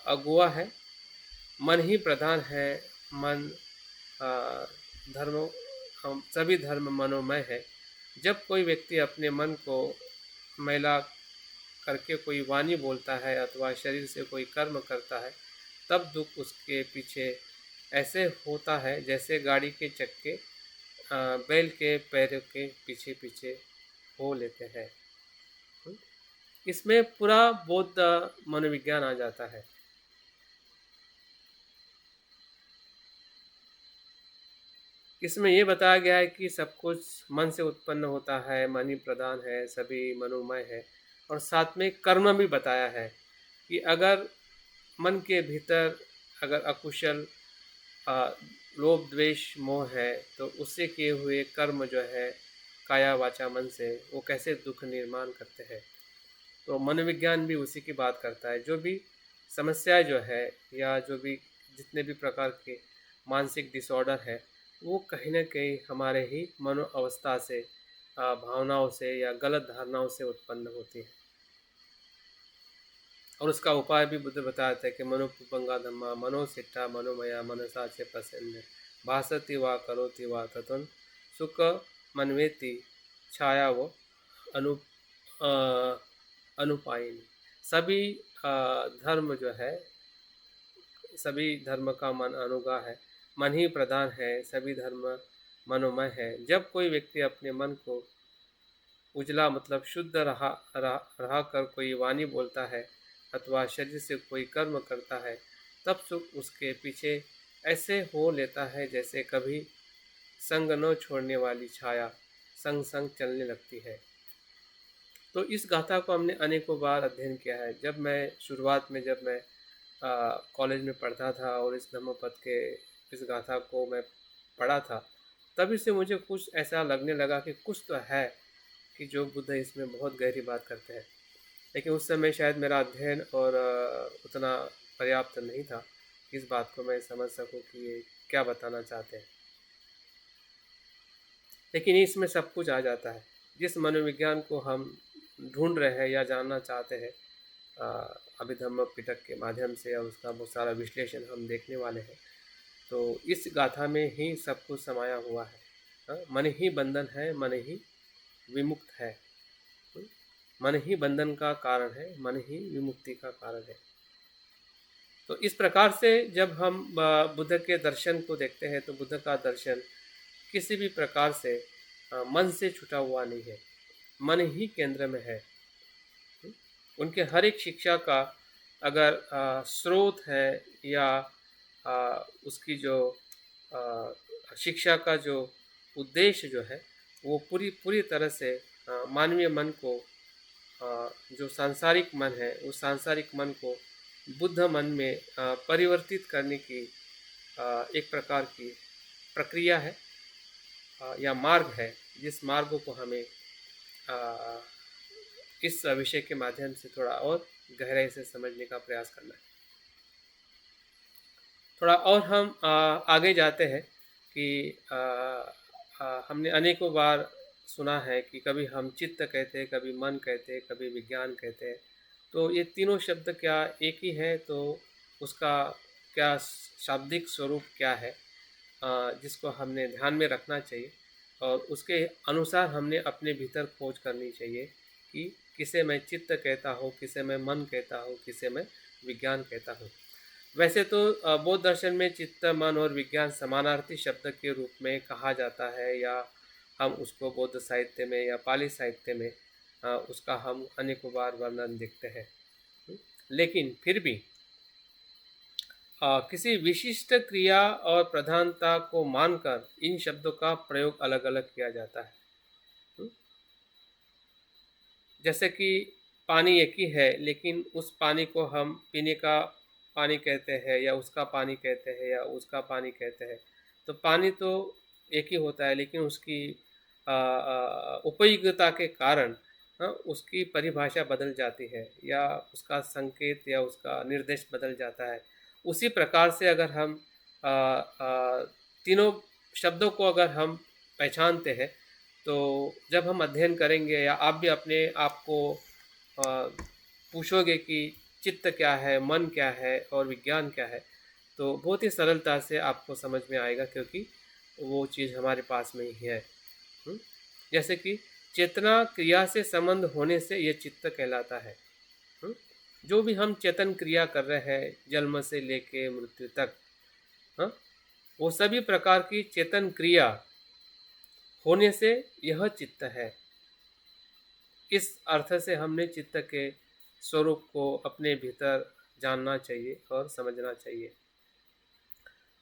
अगुआ है, मन ही प्रधान है। मन अ, धर्मों हम सभी धर्म मनोमय है। जब कोई व्यक्ति अपने मन को मैला करके कोई वाणी बोलता है अथवा शरीर से कोई कर्म करता है, तब दुख उसके पीछे ऐसे होता है जैसे गाड़ी के चक्के बैल के पैरों के पीछे पीछे हो लेते हैं। इसमें पूरा बौद्ध मनोविज्ञान आ जाता है। इसमें ये बताया गया है कि सब कुछ मन से उत्पन्न होता है, मन ही प्रधान है, सभी मनोमय है। और साथ में कर्म भी बताया है कि अगर मन के भीतर अगर अकुशल अ, लोभ द्वेष मोह है, तो उससे किए हुए कर्म जो है काया वाचा मन से, वो कैसे दुख निर्माण करते हैं। तो मनोविज्ञान भी उसी की बात करता है। जो भी समस्या जो है, या जो भी जितने भी प्रकार के मानसिक डिसऑर्डर है, वो कहीं न कहीं हमारे ही मनो अवस्था से, भावनाओं से या गलत धारणाओं से उत्पन्न होती है। और उसका उपाय भी बुद्ध बताते हैं कि मनोपुपंगा धम्मा मनोसिट्ठा मनोमया मनसा च प्रसन्न भासति वा करोति वा ततन सुख मनवेति छाया वो अनु अ, अनुपायिनी। सभी धर्म जो है, सभी धर्म का मन अनुगा है, मन ही प्रधान है, सभी धर्म मनोमय है। जब कोई व्यक्ति अपने मन को उजला मतलब शुद्ध रहा कर कोई वाणी बोलता है अथवा शरीर से कोई कर्म करता है, तब सुख उसके पीछे ऐसे हो लेता है जैसे कभी संग न छोड़ने वाली छाया संग संग चलने लगती है। तो इस गाथा को हमने अनेकों बार अध्ययन किया है। जब मैं शुरुआत में जब मैं कॉलेज में पढ़ता था और इस धम्मपद के इस गाथा को मैं पढ़ा था, तभी से मुझे कुछ ऐसा लगने लगा कि कुछ तो है कि जो बुद्ध इसमें बहुत गहरी बात करते हैं। लेकिन उस समय शायद मेरा अध्ययन और उतना पर्याप्त नहीं था कि इस बात को मैं समझ सकूं कि ये क्या बताना चाहते हैं। लेकिन इसमें सब कुछ आ जाता है। जिस मनोविज्ञान को हम ढूंढ रहे हैं या जानना चाहते हैं, अभिधम्म पिटक के माध्यम से, और उसका बहुत सारा विश्लेषण हम देखने वाले हैं। तो इस गाथा में ही सब कुछ समाया हुआ है। मन ही बंधन है, मन ही विमुक्त है। मन ही बंधन का कारण है, मन ही विमुक्ति का कारण है। तो इस प्रकार से जब हम बुद्ध के दर्शन को देखते हैं, तो बुद्ध का दर्शन किसी भी प्रकार से मन से छुटा हुआ नहीं है, मन ही केंद्र में है। उनके हर एक शिक्षा का अगर स्रोत है या उसकी जो शिक्षा का जो उद्देश्य जो है, वो पूरी पूरी तरह से मानवीय मन को, जो सांसारिक मन है, उस सांसारिक मन को बुद्ध मन में परिवर्तित करने की एक प्रकार की प्रक्रिया है या मार्ग है, जिस मार्ग को हमें इस विषय के माध्यम से थोड़ा और गहराई से समझने का प्रयास करना है। थोड़ा और हम आगे जाते हैं कि हमने अनेकों बार सुना है कि कभी हम चित्त कहते हैं, कभी मन कहते हैं, कभी विज्ञान कहते हैं। तो ये तीनों शब्द क्या एक ही है? तो उसका क्या शाब्दिक स्वरूप क्या है, जिसको हमने ध्यान में रखना चाहिए, और उसके अनुसार हमने अपने भीतर खोज करनी चाहिए कि किसे मैं चित्त कहता हूँ, किसे मैं मन कहता हूँ, किसे मैं विज्ञान कहता हूँ। वैसे तो बौद्ध दर्शन में चित्त, मन और विज्ञान समानार्थी शब्द के रूप में कहा जाता है, या हम उसको बौद्ध साहित्य में या पाली साहित्य में उसका हम अनेकों बार वर्णन देखते हैं। लेकिन फिर भी किसी विशिष्ट क्रिया और प्रधानता को मानकर इन शब्दों का प्रयोग अलग अलग किया जाता है। जैसे कि पानी एक ही है, लेकिन उस पानी को हम पीने का पानी कहते हैं, या उसका पानी कहते हैं, या उसका पानी कहते हैं। तो पानी तो एक ही होता है, लेकिन उसकी उपयोगिता के कारण उसकी परिभाषा बदल जाती है, या उसका संकेत या उसका निर्देश बदल जाता है। उसी प्रकार से अगर हम तीनों शब्दों को अगर हम पहचानते हैं, तो जब हम अध्ययन करेंगे, या आप भी अपने आप को पूछोगे कि चित्त क्या है, मन क्या है और विज्ञान क्या है, तो बहुत ही सरलता से आपको समझ में आएगा, क्योंकि वो चीज़ हमारे पास में ही है। जैसे कि चेतना क्रिया से संबंध होने से ये चित्त कहलाता है। जो भी हम चेतन क्रिया कर रहे हैं, जन्म से लेके मृत्यु तक, वो सभी प्रकार की चेतन क्रिया होने से यह चित्त है। इस अर्थ से हमने चित्त के स्वरूप को अपने भीतर जानना चाहिए और समझना चाहिए।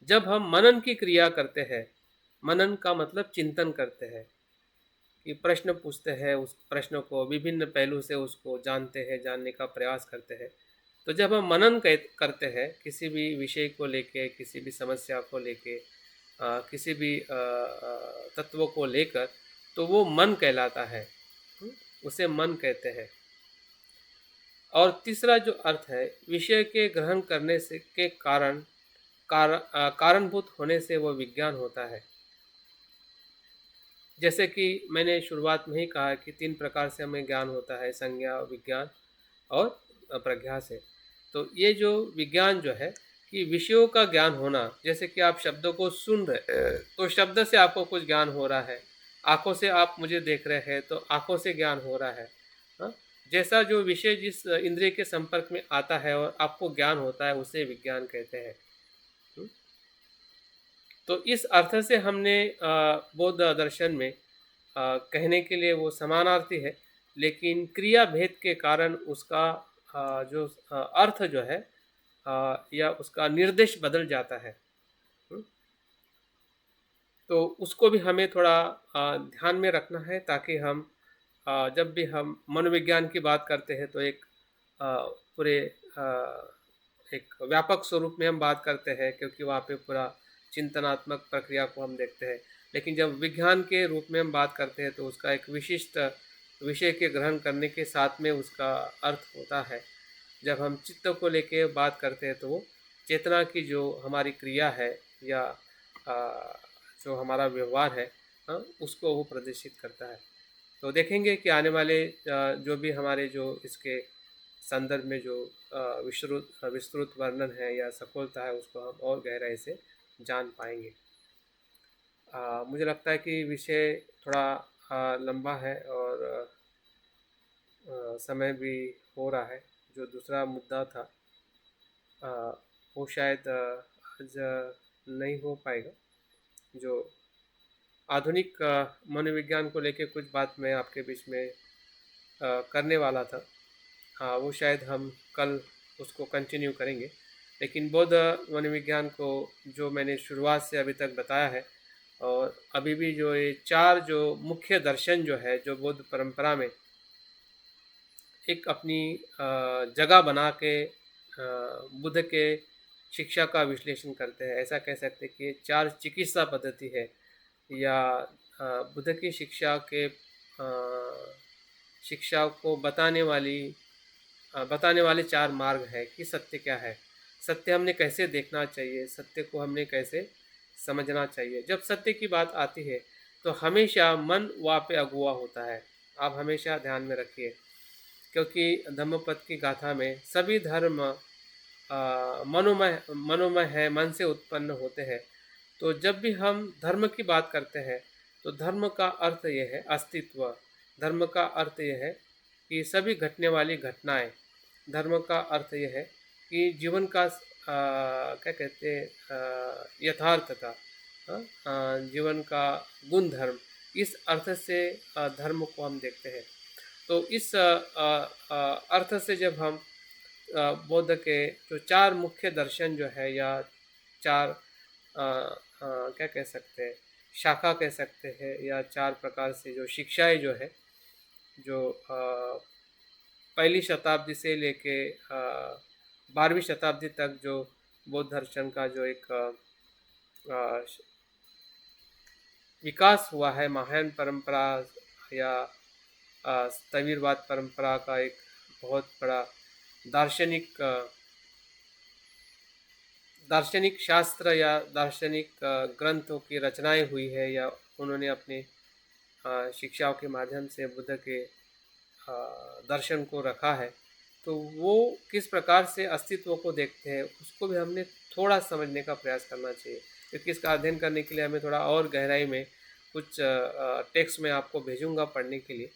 जब हम मनन की क्रिया करते हैं, मनन का मतलब चिंतन करते हैं, कि प्रश्न पूछते हैं, उस प्रश्न को विभिन्न पहलू से उसको जानते हैं, जानने का प्रयास करते हैं। तो जब हम मनन करते हैं किसी भी विषय को लेके, किसी भी समस्या को लेके, किसी भी तत्व को लेकर, तो वो मन कहलाता है, उसे मन कहते हैं। और तीसरा जो अर्थ है, विषय के ग्रहण करने से के कारणभूत होने से वो विज्ञान होता है। जैसे कि मैंने शुरुआत में ही कहा कि 3 प्रकार से हमें ज्ञान होता है, संज्ञा, विज्ञान और प्रज्ञा से। तो ये जो विज्ञान जो है कि विषयों का ज्ञान होना, जैसे कि आप शब्दों को सुन रहे, तो शब्द से आपको कुछ ज्ञान हो रहा है, आँखों से आप मुझे देख रहे हैं तो आँखों से ज्ञान हो रहा है। जैसा जो विषय जिस इंद्रिय के संपर्क में आता है और आपको ज्ञान होता है, उसे विज्ञान कहते हैं। तो इस अर्थ से हमने बौद्ध दर्शन में कहने के लिए वो समानार्थी है, लेकिन क्रिया भेद के कारण उसका जो अर्थ जो है या उसका निर्देश बदल जाता है। तो उसको भी हमें थोड़ा ध्यान में रखना है, ताकि हम जब भी हम मनोविज्ञान की बात करते हैं तो एक पूरे एक व्यापक स्वरूप में हम बात करते हैं, क्योंकि वहाँ पे पूरा चिंतनात्मक प्रक्रिया को हम देखते हैं। लेकिन जब विज्ञान के रूप में हम बात करते हैं, तो उसका एक विशिष्ट विषय के ग्रहण करने के साथ में उसका अर्थ होता है। जब हम चित्त को लेके बात करते हैं, तो वो चेतना की जो हमारी क्रिया है, या जो हमारा व्यवहार है, उसको वो प्रदर्शित करता है। तो देखेंगे कि आने वाले जो भी हमारे जो इसके संदर्भ में जो विस्तृत वर्णन है या सफलता है, उसको हम और गहराई से जान पाएंगे। मुझे लगता है कि विषय थोड़ा लंबा है और समय भी हो रहा है। जो दूसरा मुद्दा था वो शायद आज नहीं हो पाएगा। जो आधुनिक मनोविज्ञान को लेके कुछ बात मैं आपके बीच में करने वाला था, वो शायद हम कल उसको कंटिन्यू करेंगे। लेकिन बौद्ध मनोविज्ञान को जो मैंने शुरुआत से अभी तक बताया है, और अभी भी जो ये 4 जो मुख्य दर्शन जो है, जो बौद्ध परंपरा में एक अपनी जगह बना के बुद्ध के शिक्षा का विश्लेषण करते हैं। ऐसा कह सकते हैं कि 4 चिकित्सा पद्धति है, या बुद्ध की शिक्षा के शिक्षा को बताने वाले 4 मार्ग है कि सत्य क्या है, सत्य हमने कैसे देखना चाहिए, सत्य को हमने कैसे समझना चाहिए। जब सत्य की बात आती है तो हमेशा मन वहाँ पे अगुआ होता है। आप हमेशा ध्यान में रखिए, क्योंकि धम्मपद की गाथा में सभी धर्म मनोमय है, मन से उत्पन्न होते हैं। तो जब भी हम धर्म की बात करते हैं तो धर्म का अर्थ यह है अस्तित्व। धर्म का अर्थ यह है कि सभी घटने वाली घटनाएं। धर्म का अर्थ यह है कि जीवन का क्या कहते हैं यथार्थता, जीवन का गुण धर्म। इस अर्थ से धर्म को हम देखते हैं। तो इस अर्थ से जब हम बौद्ध के जो 4 मुख्य दर्शन जो है, या 4 क्या कह सकते हैं शाखा कह सकते हैं, या 4 प्रकार से जो शिक्षाएं जो है, जो पहली शताब्दी से लेके 12वीं शताब्दी तक जो बौद्ध दर्शन का जो एक विकास हुआ है, महायान परंपरा या स्थविरवाद परंपरा का एक बहुत बड़ा दार्शनिक शास्त्र या दार्शनिक ग्रंथों की रचनाएं हुई है, या उन्होंने अपने शिक्षाओं के माध्यम से बुद्ध के दर्शन को रखा है। तो वो किस प्रकार से अस्तित्व को देखते हैं, उसको भी हमने थोड़ा समझने का प्रयास करना चाहिए। क्योंकि इसका अध्ययन करने के लिए हमें थोड़ा और गहराई में कुछ टेक्स्ट में आपको भेजूंगा पढ़ने के लिए।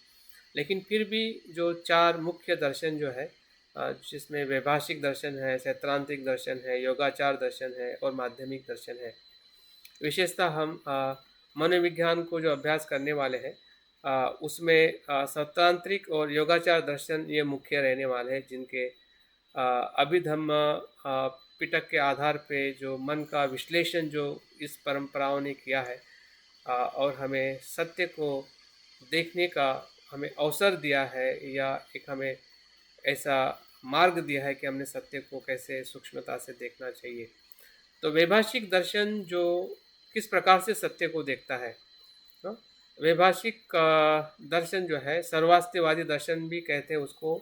लेकिन फिर भी जो 4 मुख्य दर्शन जो है, जिसमें वैभाषिक दर्शन है, सैद्धांतिक दर्शन है, योगाचार दर्शन है और माध्यमिक दर्शन है। विशेषतः हम मनोविज्ञान को जो अभ्यास करने वाले हैं, उसमें सैद्धांतिक और योगाचार दर्शन ये मुख्य रहने वाले हैं, जिनके अभिधम्म पिटक के आधार पे जो मन का विश्लेषण जो इस परंपराओं ने किया है, और हमें सत्य को देखने का हमें अवसर दिया है, या एक हमें ऐसा मार्ग दिया है कि हमने सत्य को कैसे सूक्ष्मता से देखना चाहिए। तो वैभाषिक दर्शन जो किस प्रकार से सत्य को देखता है, वैभाषिक दर्शन जो है सर्वास्तिवादी दर्शन भी कहते हैं उसको,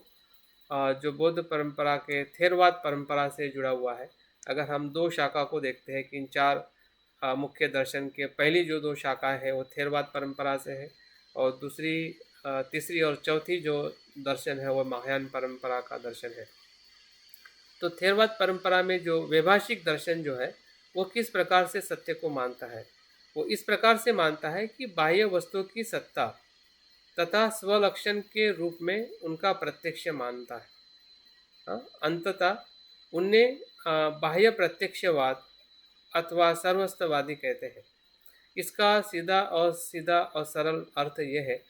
जो बौद्ध परंपरा के थेरवाद परंपरा से जुड़ा हुआ है। अगर हम 2 शाखा को देखते हैं कि इन 4 मुख्य दर्शन के पहली जो 2 शाखाएं हैं वो थेरवाद परंपरा से है, और तीसरी और चौथी जो दर्शन है वो महायान परंपरा का दर्शन है। तो थेरवाद परंपरा में जो वैभाषिक दर्शन जो है वो किस प्रकार से सत्य को मानता है, वो इस प्रकार से मानता है कि बाह्य वस्तु की सत्ता तथा स्वलक्षण के रूप में उनका प्रत्यक्ष मानता है। अंततः उन्हें बाह्य प्रत्यक्षवाद अथवा सर्वस्ववादी कहते हैं। इसका सीधा और सरल अर्थ यह है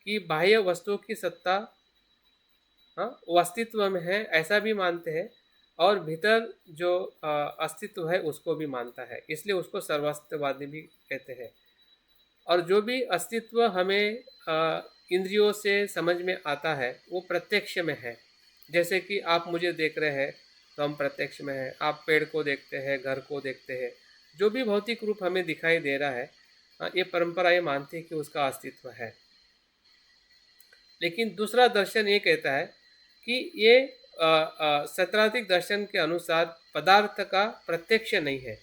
कि बाह्य वस्तुओं की सत्ता वो अस्तित्व में है ऐसा भी मानते हैं, और भीतर जो अस्तित्व है उसको भी मानता है, इसलिए उसको सर्वस्ववादी भी कहते हैं। और जो भी अस्तित्व हमें इंद्रियों से समझ में आता है वो प्रत्यक्ष में है। जैसे कि आप मुझे देख रहे हैं तो हम प्रत्यक्ष में हैं, आप पेड़ को देखते हैं, घर को देखते हैं, जो भी भौतिक रूप हमें दिखाई दे रहा है, ये परंपरा ये मानती है कि उसका अस्तित्व है। लेकिन दूसरा दर्शन ये कहता है कि ये सैद्धांतिक दर्शन के अनुसार पदार्थ का प्रत्यक्ष नहीं है।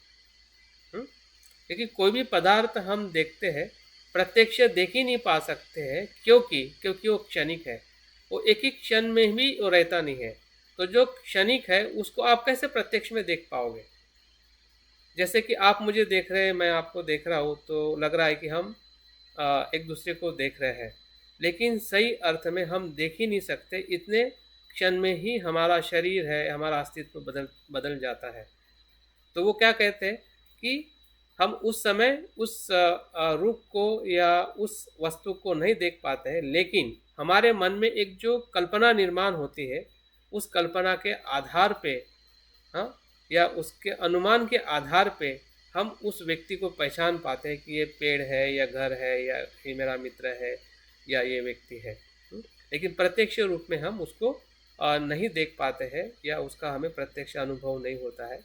क्योंकि कोई भी पदार्थ हम देखते हैं प्रत्यक्ष देख ही नहीं पा सकते हैं, क्योंकि क्योंकि वो क्षणिक है। वो एक ही क्षण में भी वो रहता नहीं है। तो जो क्षणिक है उसको आप कैसे प्रत्यक्ष में देख पाओगे? जैसे कि आप मुझे देख रहे हैं, मैं आपको देख रहा हूँ, तो लग रहा है कि हम एक दूसरे को देख रहे हैं, लेकिन सही अर्थ में हम देख ही नहीं सकते। इतने क्षण में ही हमारा शरीर है, हमारा अस्तित्व बदल बदल जाता है। तो वो क्या कहते हैं कि हम उस समय उस रूप को या उस वस्तु को नहीं देख पाते हैं, लेकिन हमारे मन में एक जो कल्पना निर्माण होती है, उस कल्पना के आधार पे, हाँ, या उसके अनुमान के आधार पे हम उस व्यक्ति को पहचान पाते हैं कि ये पेड़ है या घर है या ये मेरा मित्र है या ये व्यक्ति है। लेकिन प्रत्यक्ष रूप में हम उसको नहीं देख पाते हैं या उसका हमें प्रत्यक्ष अनुभव नहीं होता है,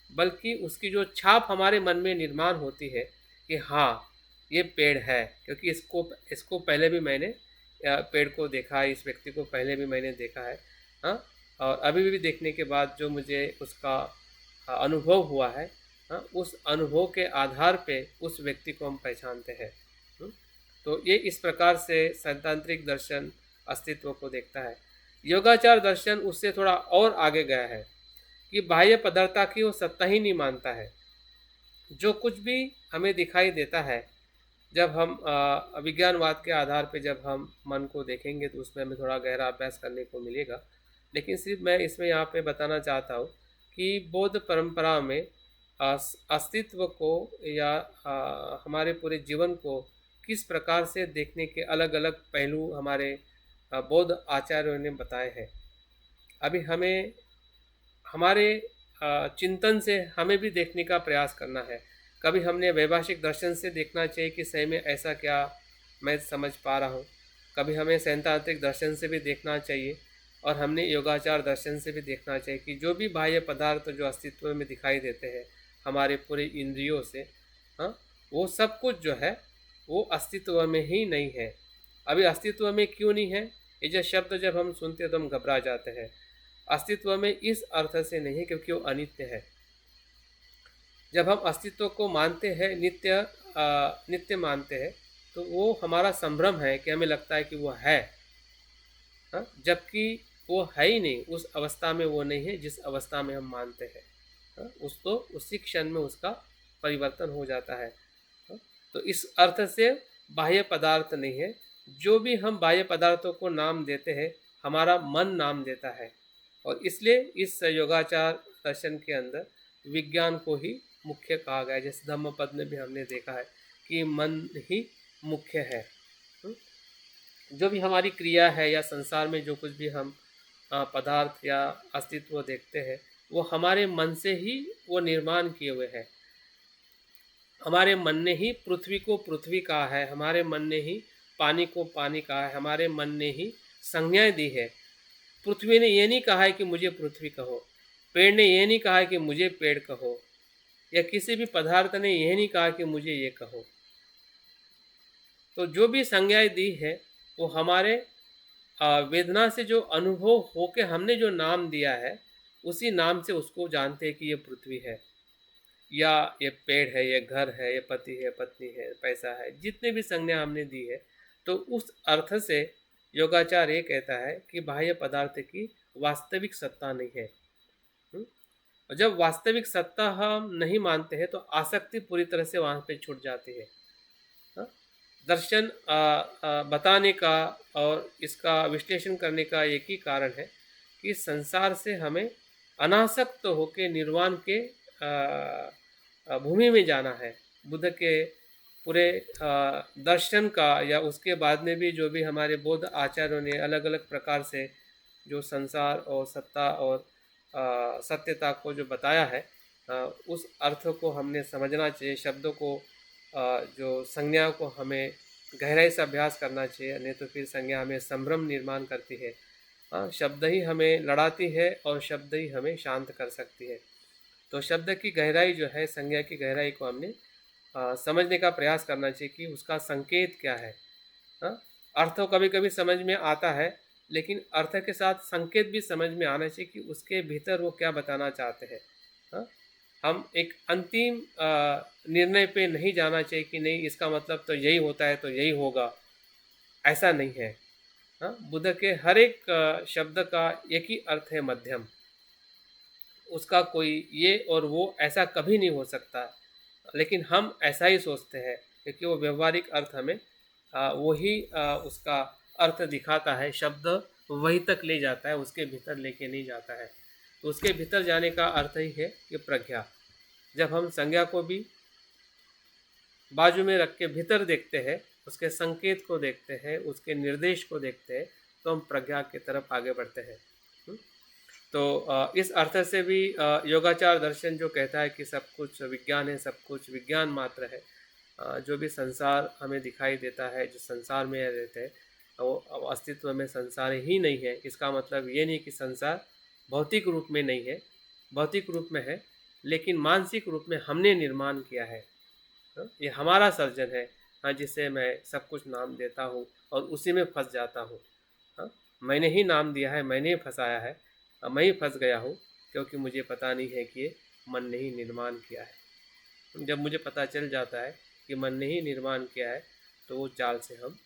बल्कि उसकी जो छाप हमारे मन में निर्माण होती है कि हाँ, ये पेड़ है, क्योंकि इसको इसको पहले भी मैंने पेड़ को देखा है, इस व्यक्ति को पहले भी मैंने देखा है। हाँ, और अभी भी देखने के बाद जो मुझे उसका अनुभव हुआ है, हाँ, उस अनुभव के आधार पे उस व्यक्ति को हम पहचानते हैं। तो ये इस प्रकार से सैद्धांतिक दर्शन अस्तित्व को देखता है। योगाचार दर्शन उससे थोड़ा और आगे गया है कि बाह्य पदार्थ की वो सत्ता ही नहीं मानता है। जो कुछ भी हमें दिखाई देता है, जब हम विज्ञानवाद के आधार पे जब हम मन को देखेंगे तो उसमें हमें थोड़ा गहरा अभ्यास करने को मिलेगा। लेकिन सिर्फ मैं इसमें यहाँ पे बताना चाहता हूँ कि बौद्ध परंपरा में अस्तित्व को या हमारे पूरे जीवन को किस प्रकार से देखने के अलग अलग पहलू हमारे बौद्ध आचार्यों ने बताए हैं। अभी हमें हमारे चिंतन से हमें भी देखने का प्रयास करना है। कभी हमने वैभाषिक दर्शन से देखना चाहिए कि सही में ऐसा क्या मैं समझ पा रहा हूँ। कभी हमें सैद्धांतिक दर्शन से भी देखना चाहिए, और हमने योगाचार दर्शन से भी देखना चाहिए कि जो भी बाह्य पदार्थ जो अस्तित्व में दिखाई देते हैं हमारे पूरे इंद्रियों से, हाँ, वो सब कुछ जो है वो अस्तित्व में ही नहीं है। अभी अस्तित्व में क्यों नहीं है? ये जो शब्द जब हम सुनते हैं तो हम घबरा जाते हैं। अस्तित्व में इस अर्थ से नहीं है क्योंकि वो अनित्य है। जब हम अस्तित्व को मानते हैं, नित्य मानते हैं, तो वो हमारा संभ्रम है कि हमें लगता है कि वो है, हाँ, जबकि वो है ही नहीं। उस अवस्था में वो नहीं है जिस अवस्था में हम मानते हैं। हाँ, उसी क्षण में उसका परिवर्तन हो जाता है। हाँ, तो इस अर्थ से बाह्य पदार्थ नहीं है। जो भी हम बाह्य पदार्थों को नाम देते हैं, हमारा मन नाम देता है। और इसलिए इस योगाचार दर्शन के अंदर विज्ञान को ही मुख्य कहा गया है। जैसे धम्मपद में भी हमने देखा है कि मन ही मुख्य है। जो भी हमारी क्रिया है या संसार में जो कुछ भी हम पदार्थ या अस्तित्व देखते हैं, वो हमारे मन से ही वो निर्माण किए हुए हैं। हमारे मन ने ही पृथ्वी को पृथ्वी कहा है, हमारे मन ने ही पानी को पानी कहा है, हमारे मन ने ही संज्ञाएं दी है। पृथ्वी ने ये नहीं कहा है कि मुझे पृथ्वी कहो, पेड़ ने ये नहीं कहा है कि मुझे पेड़ कहो, या किसी भी पदार्थ ने यह नहीं कहा कि मुझे ये कहो। तो जो भी संज्ञाएं दी है वो हमारे वेदना से जो अनुभव होके हमने जो नाम दिया है, उसी नाम से उसको जानते हैं कि ये पृथ्वी है, या ये पेड़ है, ये घर है, ये पति है, पत्नी है, पैसा है, जितने भी संज्ञा हमने दी है। तो उस अर्थ से योगाचार ये कहता है कि बाह्य पदार्थ की वास्तविक सत्ता नहीं है। और जब वास्तविक सत्ता हम नहीं मानते हैं तो आसक्ति पूरी तरह से वहाँ पे छूट जाती है। दर्शन बताने का और इसका विश्लेषण करने का एक ही कारण है कि संसार से हमें अनासक्त होकर निर्वाण के भूमि में जाना है। बुद्ध के पूरे दर्शन का या उसके बाद में भी जो भी हमारे बौद्ध आचार्यों ने अलग अलग प्रकार से जो संसार और सत्ता और सत्यता को जो बताया है, उस अर्थ को हमने समझना चाहिए। शब्दों को जो संज्ञा को हमें गहराई से अभ्यास करना चाहिए, नहीं तो फिर संज्ञा हमें संभ्रम निर्माण करती है। शब्द ही हमें लड़ाती है और शब्द ही हमें शांत कर सकती है। तो शब्द की गहराई जो है, संज्ञा की गहराई को हमने समझने का प्रयास करना चाहिए कि उसका संकेत क्या है। अर्थ कभी कभी समझ में आता है, लेकिन अर्थ के साथ संकेत भी समझ में आना चाहिए कि उसके भीतर वो क्या बताना चाहते हैं। हम एक अंतिम निर्णय पे नहीं जाना चाहिए कि नहीं इसका मतलब तो यही होता है तो यही होगा, ऐसा नहीं है। हाँ, बुद्ध के हर एक शब्द का एक ही अर्थ है, मध्यम। उसका कोई ये और वो ऐसा कभी नहीं हो सकता, लेकिन हम ऐसा ही सोचते हैं क्योंकि वो व्यवहारिक अर्थ हमें वही उसका अर्थ दिखाता है, शब्द वही तक ले जाता है, उसके भीतर लेके नहीं जाता है। तो उसके भीतर जाने का अर्थ ही है कि प्रज्ञा। जब हम संज्ञा को भी बाजू में रख के भीतर देखते हैं, उसके संकेत को देखते हैं, उसके निर्देश को देखते हैं, तो हम प्रज्ञा की तरफ आगे बढ़ते हैं। तो इस अर्थ से भी योगाचार दर्शन जो कहता है कि सब कुछ विज्ञान है, सब कुछ विज्ञान मात्र है, जो भी संसार हमें दिखाई देता है, जो संसार में रहते हैं, वो अस्तित्व में संसार ही नहीं है। इसका मतलब ये नहीं कि संसार भौतिक रूप में नहीं है, भौतिक रूप में है, लेकिन मानसिक रूप में हमने निर्माण किया है। ये हमारा सर्जन है, हाँ, जिसे मैं सब कुछ नाम देता हूँ और उसी में फंस जाता हूँ। हाँ, मैंने ही नाम दिया है, मैंने ही फंसाया है, मैं ही फंस गया हूँ, क्योंकि मुझे पता नहीं है कि ये मन ने ही निर्माण किया है। जब मुझे पता चल जाता है कि मन ने ही निर्माण किया है, तो वो चाल से हम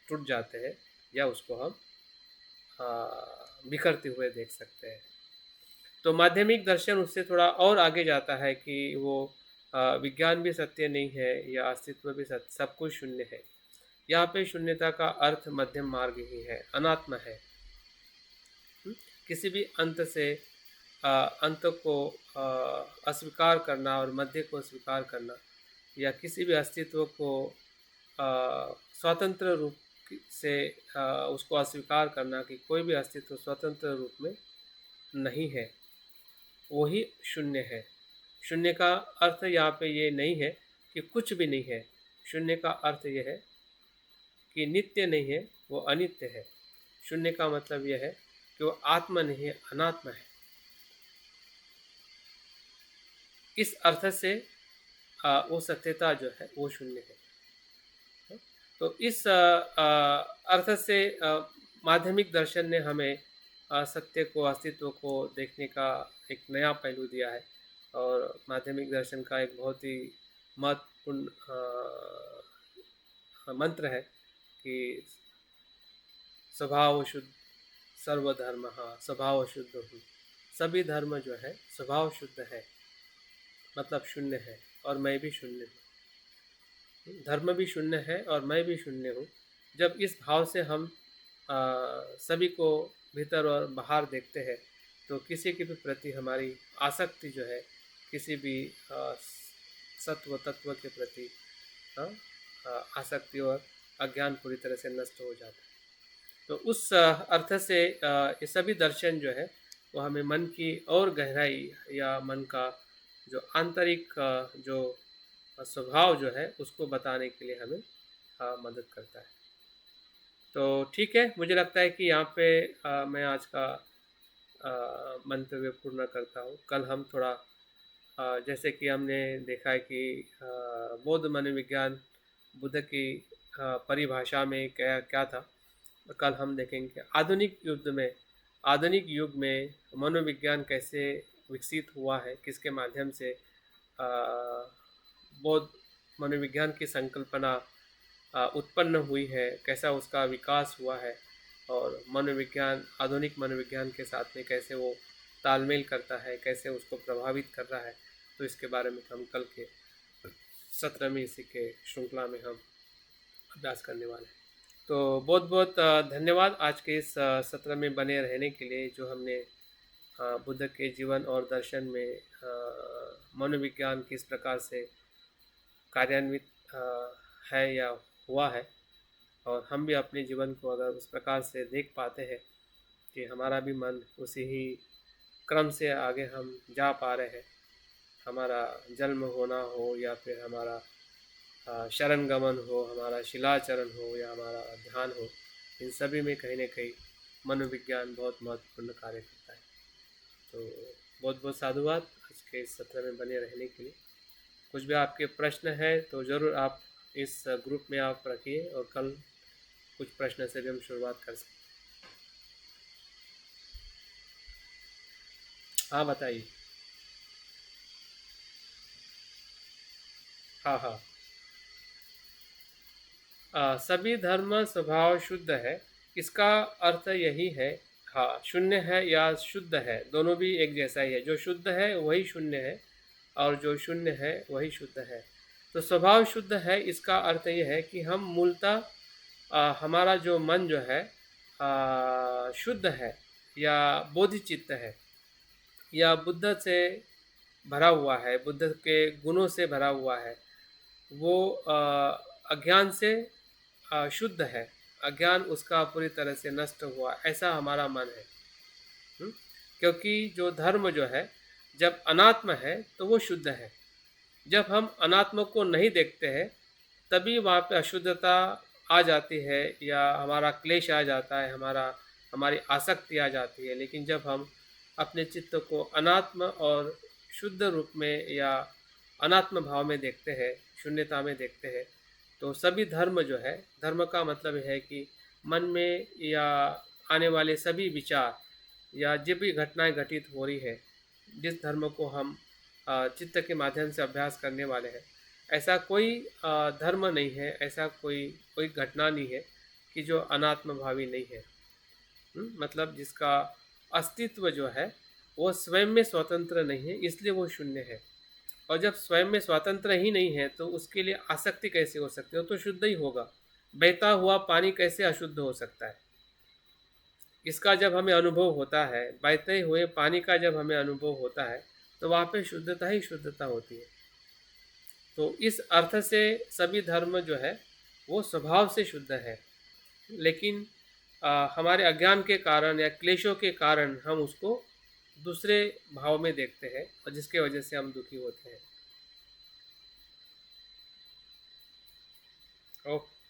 टूट जाते हैं या उसको हम बिखरते हुए देख सकते हैं। तो माध्यमिक दर्शन उससे थोड़ा और आगे जाता है कि वो विज्ञान भी सत्य नहीं है या अस्तित्व भी सत्य, सब कुछ शून्य है। यहाँ पे शून्यता का अर्थ मध्यम मार्ग ही है, अनात्मा है। किसी भी अंत से अंत को अस्वीकार करना और मध्य को स्वीकार करना, या किसी भी अस्तित्व को स्वतंत्र रूप से उसको अस्वीकार करना कि कोई भी अस्तित्व स्वतंत्र रूप में नहीं है, वही शून्य है। शून्य का अर्थ यहाँ पे ये नहीं है कि कुछ भी नहीं है। शून्य का अर्थ यह है कि नित्य नहीं है, वो अनित्य है। शून्य का मतलब यह है कि वो आत्मा नहीं है, अनात्मा है। इस अर्थ से वो सत्यता जो है वो शून्य है। तो इस अर्थ से माध्यमिक दर्शन ने हमें सत्य को, अस्तित्व को देखने का एक नया पहलू दिया है। और माध्यमिक दर्शन का एक बहुत ही महत्वपूर्ण मंत्र है कि स्वभाव शुद्ध सर्वधर्म, स्वभाव शुद्ध हूँ। सभी धर्म जो है स्वभाव शुद्ध है, मतलब शून्य है, और मैं भी शून्य हूँ। धर्म भी शून्य है और मैं भी शून्य हूँ। जब इस भाव से हम सभी को भीतर और बाहर देखते हैं, तो किसी के भी प्रति हमारी आसक्ति जो है, किसी भी सत्व तत्व के प्रति आसक्ति और अज्ञान पूरी तरह से नष्ट हो जाता है। तो उस अर्थ से ये सभी दर्शन जो है वो हमें मन की और गहराई या मन का जो आंतरिक जो स्वभाव जो है उसको बताने के लिए हमें मदद करता है। तो ठीक है, मुझे लगता है कि यहाँ पे मैं आज का मंतव्य पूर्ण करता हूँ। कल हम थोड़ा जैसे कि हमने देखा है कि बौद्ध मनोविज्ञान बुद्ध की परिभाषा में क्या क्या था, कल हम देखेंगे आधुनिक युग में मनोविज्ञान कैसे विकसित हुआ है, किसके माध्यम से बौद्ध मनोविज्ञान की संकल्पना उत्पन्न हुई है, कैसा उसका विकास हुआ है, और मनोविज्ञान आधुनिक मनोविज्ञान के साथ में कैसे वो तालमेल करता है, कैसे उसको प्रभावित कर रहा है। तो इसके बारे में हम कल के सत्र में, इसी के श्रृंखला में हम अभ्यास करने वाले हैं। तो बहुत बहुत धन्यवाद आज के इस सत्र में बने रहने के लिए, जो हमने बुद्ध के जीवन और दर्शन में मनोविज्ञान किस प्रकार से कार्यान्वित है या हुआ है, और हम भी अपने जीवन को अगर उस प्रकार से देख पाते हैं कि हमारा भी मन उसी ही क्रम से आगे हम जा पा रहे हैं, हमारा जन्म होना हो या फिर हमारा शरण गमन हो, हमारा शिलाचरण हो या हमारा ध्यान हो, इन सभी में कहीं ना कहीं मनोविज्ञान बहुत महत्वपूर्ण कार्य करता है। तो बहुत बहुत साधुवाद आज के इस सत्र में बने रहने के लिए। कुछ भी आपके प्रश्न है तो ज़रूर आप इस ग्रुप में आप रखिए, और कल कुछ प्रश्न से भी हम शुरुआत कर सकते हैं। हाँ, बताइए। हाँ हाँ। सभी धर्म स्वभाव शुद्ध है, इसका अर्थ यही है। हाँ, शून्य है या शुद्ध है, दोनों भी एक जैसा ही है। जो शुद्ध है वही शून्य है, और जो शून्य है वही शुद्ध है। तो स्वभाव शुद्ध है, इसका अर्थ यह है कि हम मूलतः हमारा जो मन जो है शुद्ध है, या बोधिचित्त है, या बुद्ध से भरा हुआ है, बुद्ध के गुणों से भरा हुआ है। वो अज्ञान से शुद्ध है, अज्ञान उसका पूरी तरह से नष्ट हुआ, ऐसा हमारा मन है। हुँ? क्योंकि जो धर्म जो है, जब अनात्म है तो वो शुद्ध है। जब हम अनात्म को नहीं देखते हैं, तभी वहाँ पे अशुद्धता आ जाती है, या हमारा क्लेश आ जाता है, हमारी आसक्ति आ जाती है। लेकिन जब हम अपने चित्त को अनात्म और शुद्ध रूप में, या अनात्म भाव में देखते हैं, शून्यता में देखते हैं, तो सभी धर्म जो है, धर्म का मतलब है कि मन में या आने वाले सभी विचार, या जो भी घटनाएं घटित हो रही है, जिस धर्म को हम चित्त के माध्यम से अभ्यास करने वाले हैं, ऐसा कोई धर्म नहीं है, ऐसा कोई कोई घटना नहीं है कि जो अनात्म भावी नहीं है। मतलब जिसका अस्तित्व जो है वो स्वयं में स्वतंत्र नहीं है, इसलिए वो शून्य है। और जब स्वयं में स्वतंत्र ही नहीं है, तो उसके लिए आसक्ति कैसे हो सकती है? वो तो शुद्ध ही होगा। बहता हुआ पानी कैसे अशुद्ध हो सकता है? इसका जब हमें अनुभव होता है, बहते हुए पानी का जब हमें अनुभव होता है, तो वहाँ पे शुद्धता ही शुद्धता होती है। तो इस अर्थ से सभी धर्म जो है वो स्वभाव से शुद्ध है। लेकिन हमारे अज्ञान के कारण या क्लेशों के कारण हम उसको दूसरे भाव में देखते हैं, और जिसके वजह से हम दुखी होते हैं। ओके।